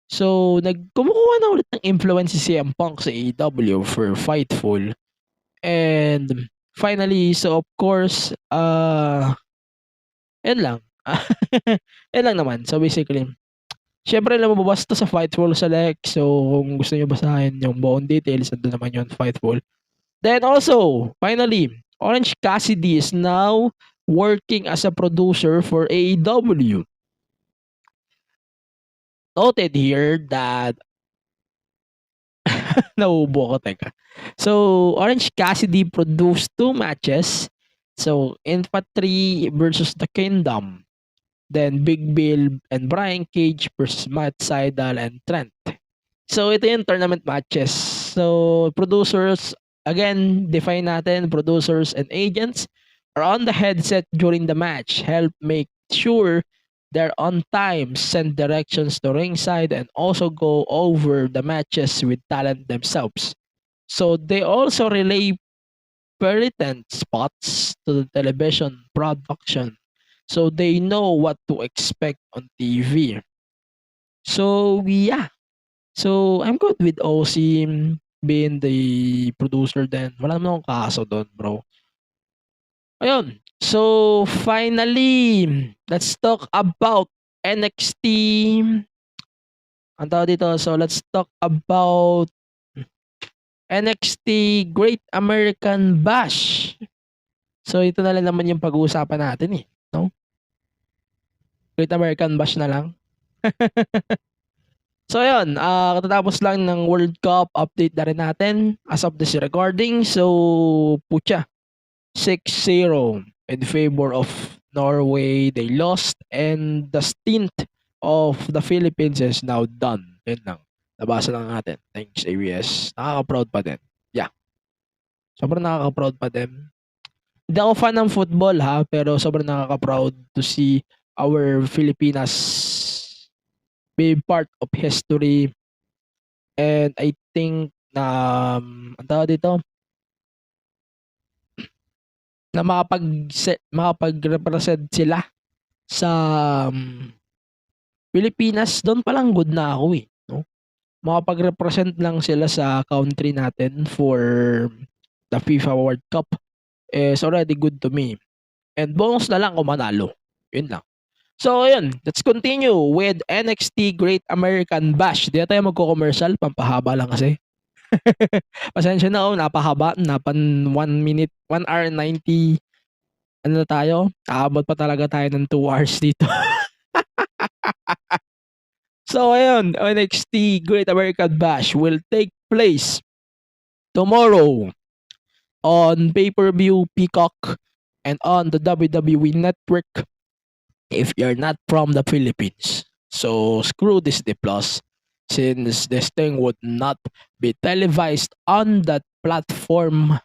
So kumukuha na ulit ng influence si CM Punk sa AEW for Fightful. And finally, so of course, yan lang. Yan lang naman. So basically, syempre lumabas to sa Fightful Select. So kung gusto nyo basahin yung buong details, nandun naman yun, Fightful. Then also, finally, Orange Cassidy is now working as a producer for AEW. Noted here that nauubo ko, teka. So, Orange Cassidy produced 2 matches. So, Infantry versus The Kingdom. Then, Big Bill and Brian Cage versus Matt Sydal and Trent. So, ito yung tournament matches. So, producers, again, define natin, producers and agents are on the headset during the match. Help make sure they're on time, send directions to ringside, and also go over the matches with talent themselves. So they also relay pertinent spots to the television production so they know what to expect on TV. So yeah. So I'm good with OC being the producer then. Wala naman akong kaso doon, bro. Ayun. So, finally, let's talk about NXT. Ang tawag dito, so let's talk about NXT Great American Bash. So, ito na lang naman yung pag-uusapan natin eh. No? Great American Bash na lang. So, ayun. Katatapos lang ng World Cup update na rin natin as of this recording. So, putya. 6-0 in favor of Norway. They lost and the stint of the Philippines is now done. Yun lang. Nabasa lang natin. Thanks, ABS. Nakaka-proud pa din. Yeah. Sobrang nakaka-proud pa din. Hindi ako fan ng football ha, pero sobrang nakaka-proud to see our Filipinas be part of history. And I think na, ang tawag dito, na makapag-represent sila sa Pilipinas, doon pa lang good na ako eh. No? Makapag-represent lang sila sa country natin for the FIFA World Cup is already good to me. And bonus na lang kung manalo. Yun lang. So, ayun. Let's continue with NXT Great American Bash. Di na tayo magko-commercial. Pampahaba lang kasi. Pasensya na napahaba. 1 minute, 1 hour and 90. Ano na tayo? Aabot pa talaga tayo ng 2 hours dito. So, ayun. NXT Great American Bash will take place tomorrow on pay-per-view, Peacock, and on the WWE Network if you're not from the Philippines. So, screw Disney Plus since this thing would not be televised on that platform.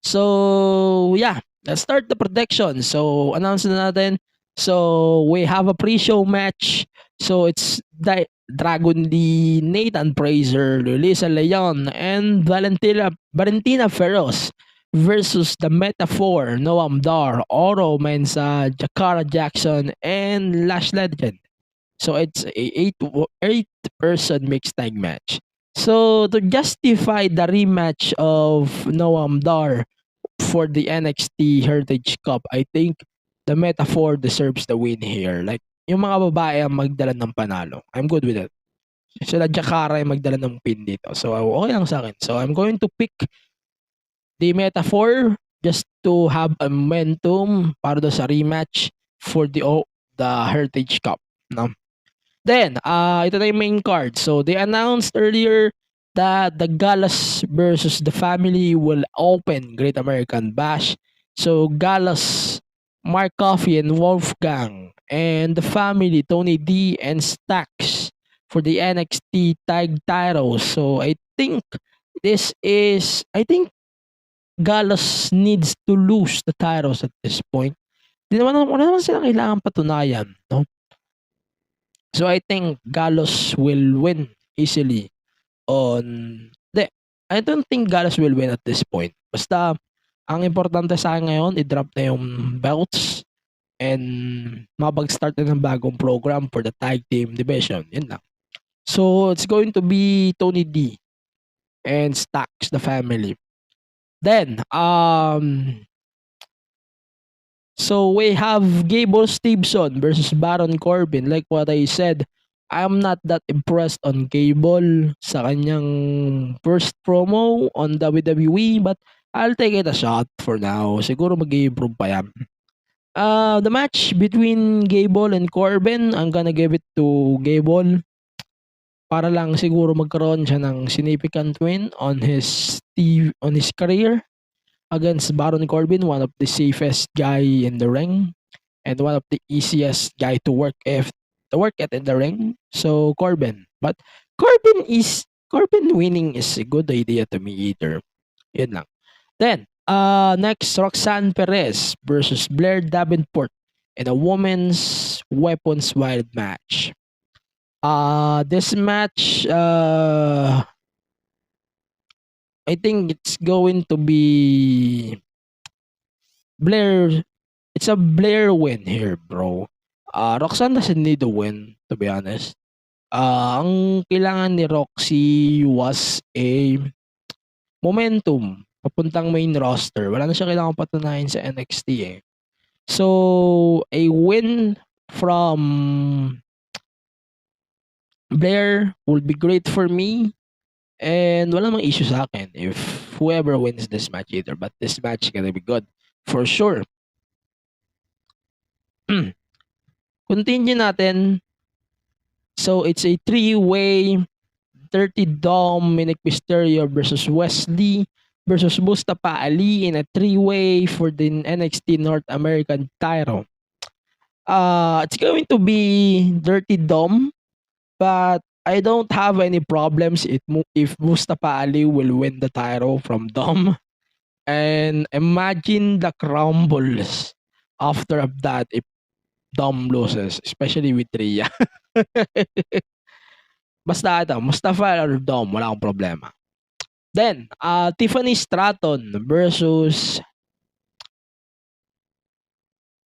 So, yeah. Let's start the prediction. So, announce na natin. So, we have a pre-show match. So, it's Dragon Lee, Nathan Fraser, Lisa Leon, and Valentina Ferros versus the Metaphor, Noam Dar, Oro Mensah, Jakara Jackson, and Lash Legend. So, it's a 8-person mixed tag match. So, to justify the rematch of Noam Dar for the NXT Heritage Cup, I think the Metaphor deserves the win here. Like, yung mga babae ang magdala ng panalo. I'm good with it. Sila Jakara ay magdala ng pin dito. So, okay lang sa akin. So, I'm going to pick the Metaphor just to have a momentum para do sa rematch for the Heritage Cup. No? Then, ito na yung main card. So, they announced earlier that the Gallus versus the Family will open Great American Bash. So, Gallus, Mark Coffey, and Wolfgang, and the Family, Tony D, and Stax for the NXT Tag Titles. So, I think Gallus needs to lose the titles at this point. Wala naman silang kailangan patunayan, no? So, I think Gallus will win easily I don't think Gallus will win at this point. Basta, ang importante sa akin ngayon, i-drop na yung belts and mapag-start na ng bagong program for the tag team division. Yun lang. So, it's going to be Tony D and Stax, the Family. Then, so we have Gable Stevenson versus Baron Corbin. Like what I said, I'm not that impressed on Gable sa kanyang first promo on WWE, but I'll take it a shot for now. Siguro mag-i-improve pa yan. The match between Gable and Corbin, I'm gonna give it to Gable para lang siguro magkaroon siya ng significant win on his career against Baron Corbin, one of the safest guy in the ring and one of the easiest guy to work at in the ring. So Corbin, but Corbin winning is a good idea to me either. Yun lang. Then next, Roxanne Perez versus Blair Davenport in a women's weapons wild match. This match, I think it's going to be Blair. It's a Blair win here, bro. Roxanne doesn't need a win, to be honest. Ang kailangan ni Roxy was a momentum papuntang main roster. Wala na siya kailangan patunayan sa NXT eh. So, a win from Blair will be great for me. And wala namang issue sa akin if whoever wins this match either. But this match is gonna be good. For sure. Continue natin. So, it's a 3-way 30 Dominik Mysterio versus Wesley versus Mustafa Ali in a 3-way for the NXT North American title. It's going to be Dirty Dom, but I don't have any problems if Mustafa Ali will win the title from Dom. And imagine the crumbles after of that if Dom loses, especially with Rhea. Basta ito, Mustafa or Dom, wala akong problema. Then, Tiffany Stratton versus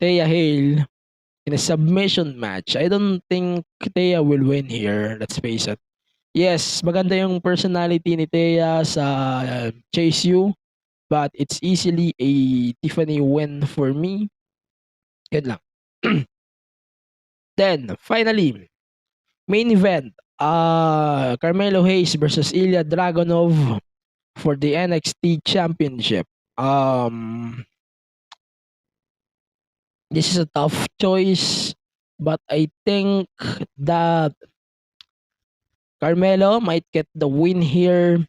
Thea Hale in a submission match. I don't think Thea will win here, let's face it. Yes, maganda yung personality ni Thea sa Chase You, but it's easily a Tiffany win for me. Yun lang. Then, finally, main event. Carmelo Hayes versus Ilya Dragunov for the NXT Championship. This is a tough choice, but I think that Carmelo might get the win here,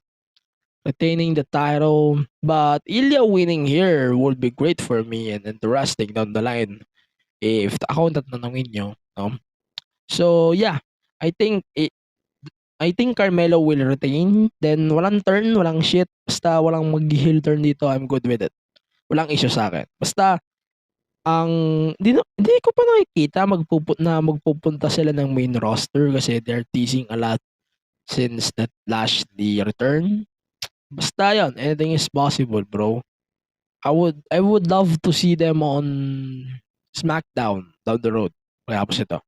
retaining the title. But Ilya winning here would be great for me and interesting down the line if ako tatanungin nyo. No? So yeah, I think Carmelo will retain. Then walang turn, walang shit. Basta walang mag-heel turn dito, I'm good with it. Walang issue sa akin. Basta hindi ko pa nakikita magpupunta sila ng main roster kasi they're teasing a lot since that Lashley return. Basta yun, anything is possible, bro. I would love to see them on SmackDown down the road. Kaya po ito.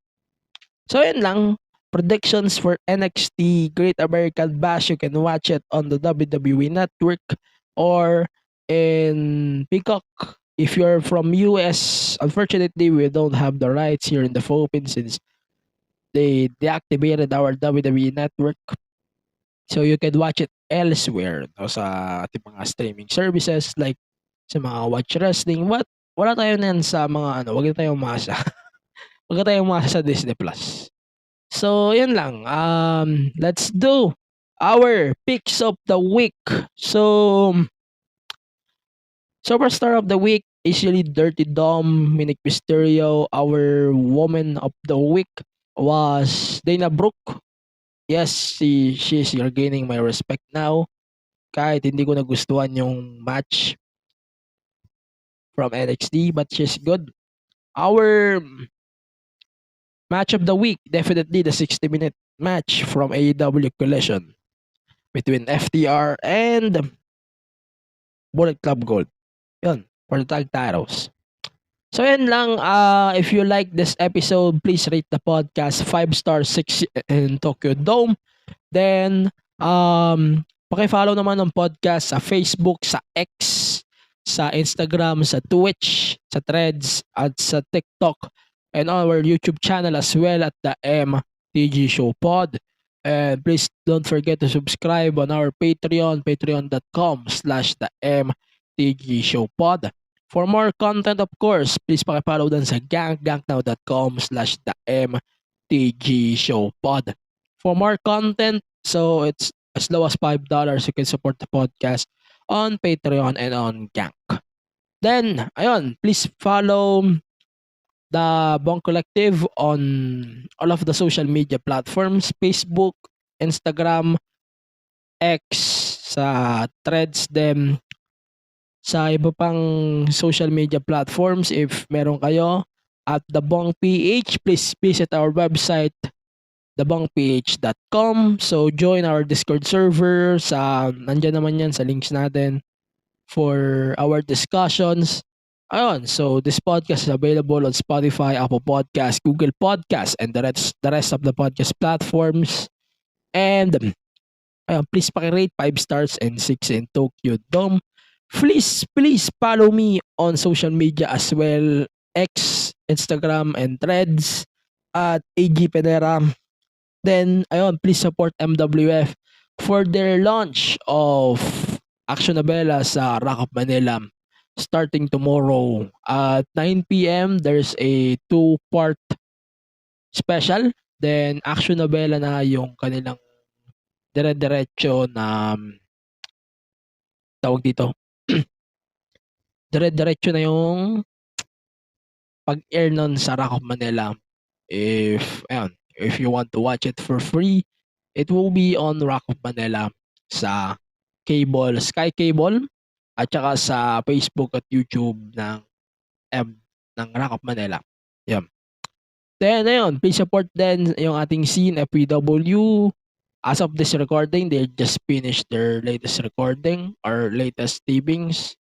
So yun lang. Predictions for NXT Great American Bash. You can watch it on the WWE Network or in Peacock. If you're from US, unfortunately, we don't have the rights here in the Philippines since they deactivated our WWE Network. So you can watch it elsewhere, no, sa ating mga streaming services like sa mga Watch Wrestling. Wala tayo niyan sa mga wag na tayong umasa. Wag na tayong umasa sa Disney Plus. So, yun lang. Let's do our picks of the week. So, Superstar of the week, easily Dirty Dom, Dominik Mysterio. Our Woman of the week was Dana Brooke. Yes, she's gaining my respect now. Kahit hindi ko nagustuhan yung match from NXT, but she's good. Our match of the week, definitely the 60-minute match from AEW Collision between FTR and Bullet Club Gold. Yun, for the tag titles. So yan lang, if you like this episode, please rate the podcast 5 stars 6 in Tokyo Dome. Then, paki-follow naman ng podcast sa Facebook, sa X, sa Instagram, sa Twitch, sa Threads, at sa TikTok, and our YouTube channel as well at the MTG Show Pod. And please don't forget to subscribe on our Patreon, patreon.com/the MTG Show Pod. For more content, of course, please paki-follow din sa gangnow.com/the MTG Show Pod. For more content, so it's as low as $5, you can support the podcast on Patreon and on Gank. Then, ayun, please follow the Bong Collective on all of the social media platforms, Facebook, Instagram, X, sa Threads, them, sa iba pang social media platforms. If meron kayo at The Bong PH, please visit our website thebongph.com. So join our Discord server, nandiyan naman yan sa links natin for our discussions. Ayun, so this podcast is available on Spotify, Apple Podcasts, Google Podcasts, and the rest of the podcast platforms. And please paki-rate 5 stars and 6 in Tokyo Dome. Please follow me on social media as well, X, Instagram, and Threads at AG Penera. Then, ayun, please support MWF for their launch of Action Novela sa Rock of Manila starting tomorrow at 9 p.m. There's a 2-part special. Then, Action Novela na yung kanilang dire-diretso na tawag dito. Dire-diretso na yung pag-air nun sa Rock of Manila. If you want to watch it for free, It will be on Rock of Manila sa cable, Sky Cable, at saka sa Facebook at YouTube ng Rock of Manila. Yan. Then, ayun, please support din yung ating scene, FPW. As of this recording, they just finished their latest recording or latest tapings.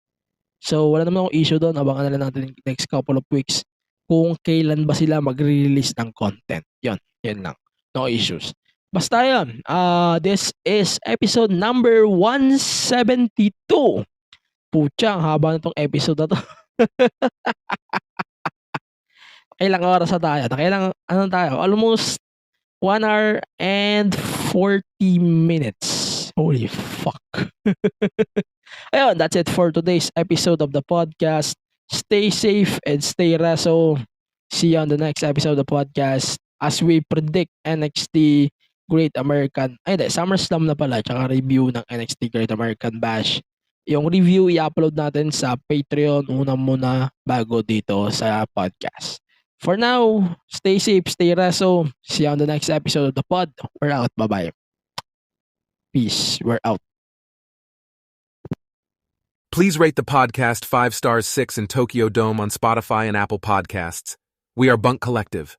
So, wala naman akong issue doon. Abangan na lang natin next couple of weeks kung kailan ba sila mag-release ng content. Yan lang. No issues. Basta yan. This is episode number 172. Pucha, ang haba na itong episode na to. Ilang oras na tayo? Ano tayo? Almost 1 hour and 40 minutes. Holy fuck. Ayun, that's it for today's episode of the podcast. Stay safe and stay reso. See you on the next episode of the podcast as we predict NXT Great American, SummerSlam na pala, tsaka review ng NXT Great American Bash. Yung review i-upload natin sa Patreon muna bago dito sa podcast. For now, stay safe, stay reso. See you on the next episode of the pod. We're out. Bye-bye. Peace. We're out. Please rate the podcast 5 stars 6 in Tokyo Dome on Spotify and Apple Podcasts. We are Bunk Collective.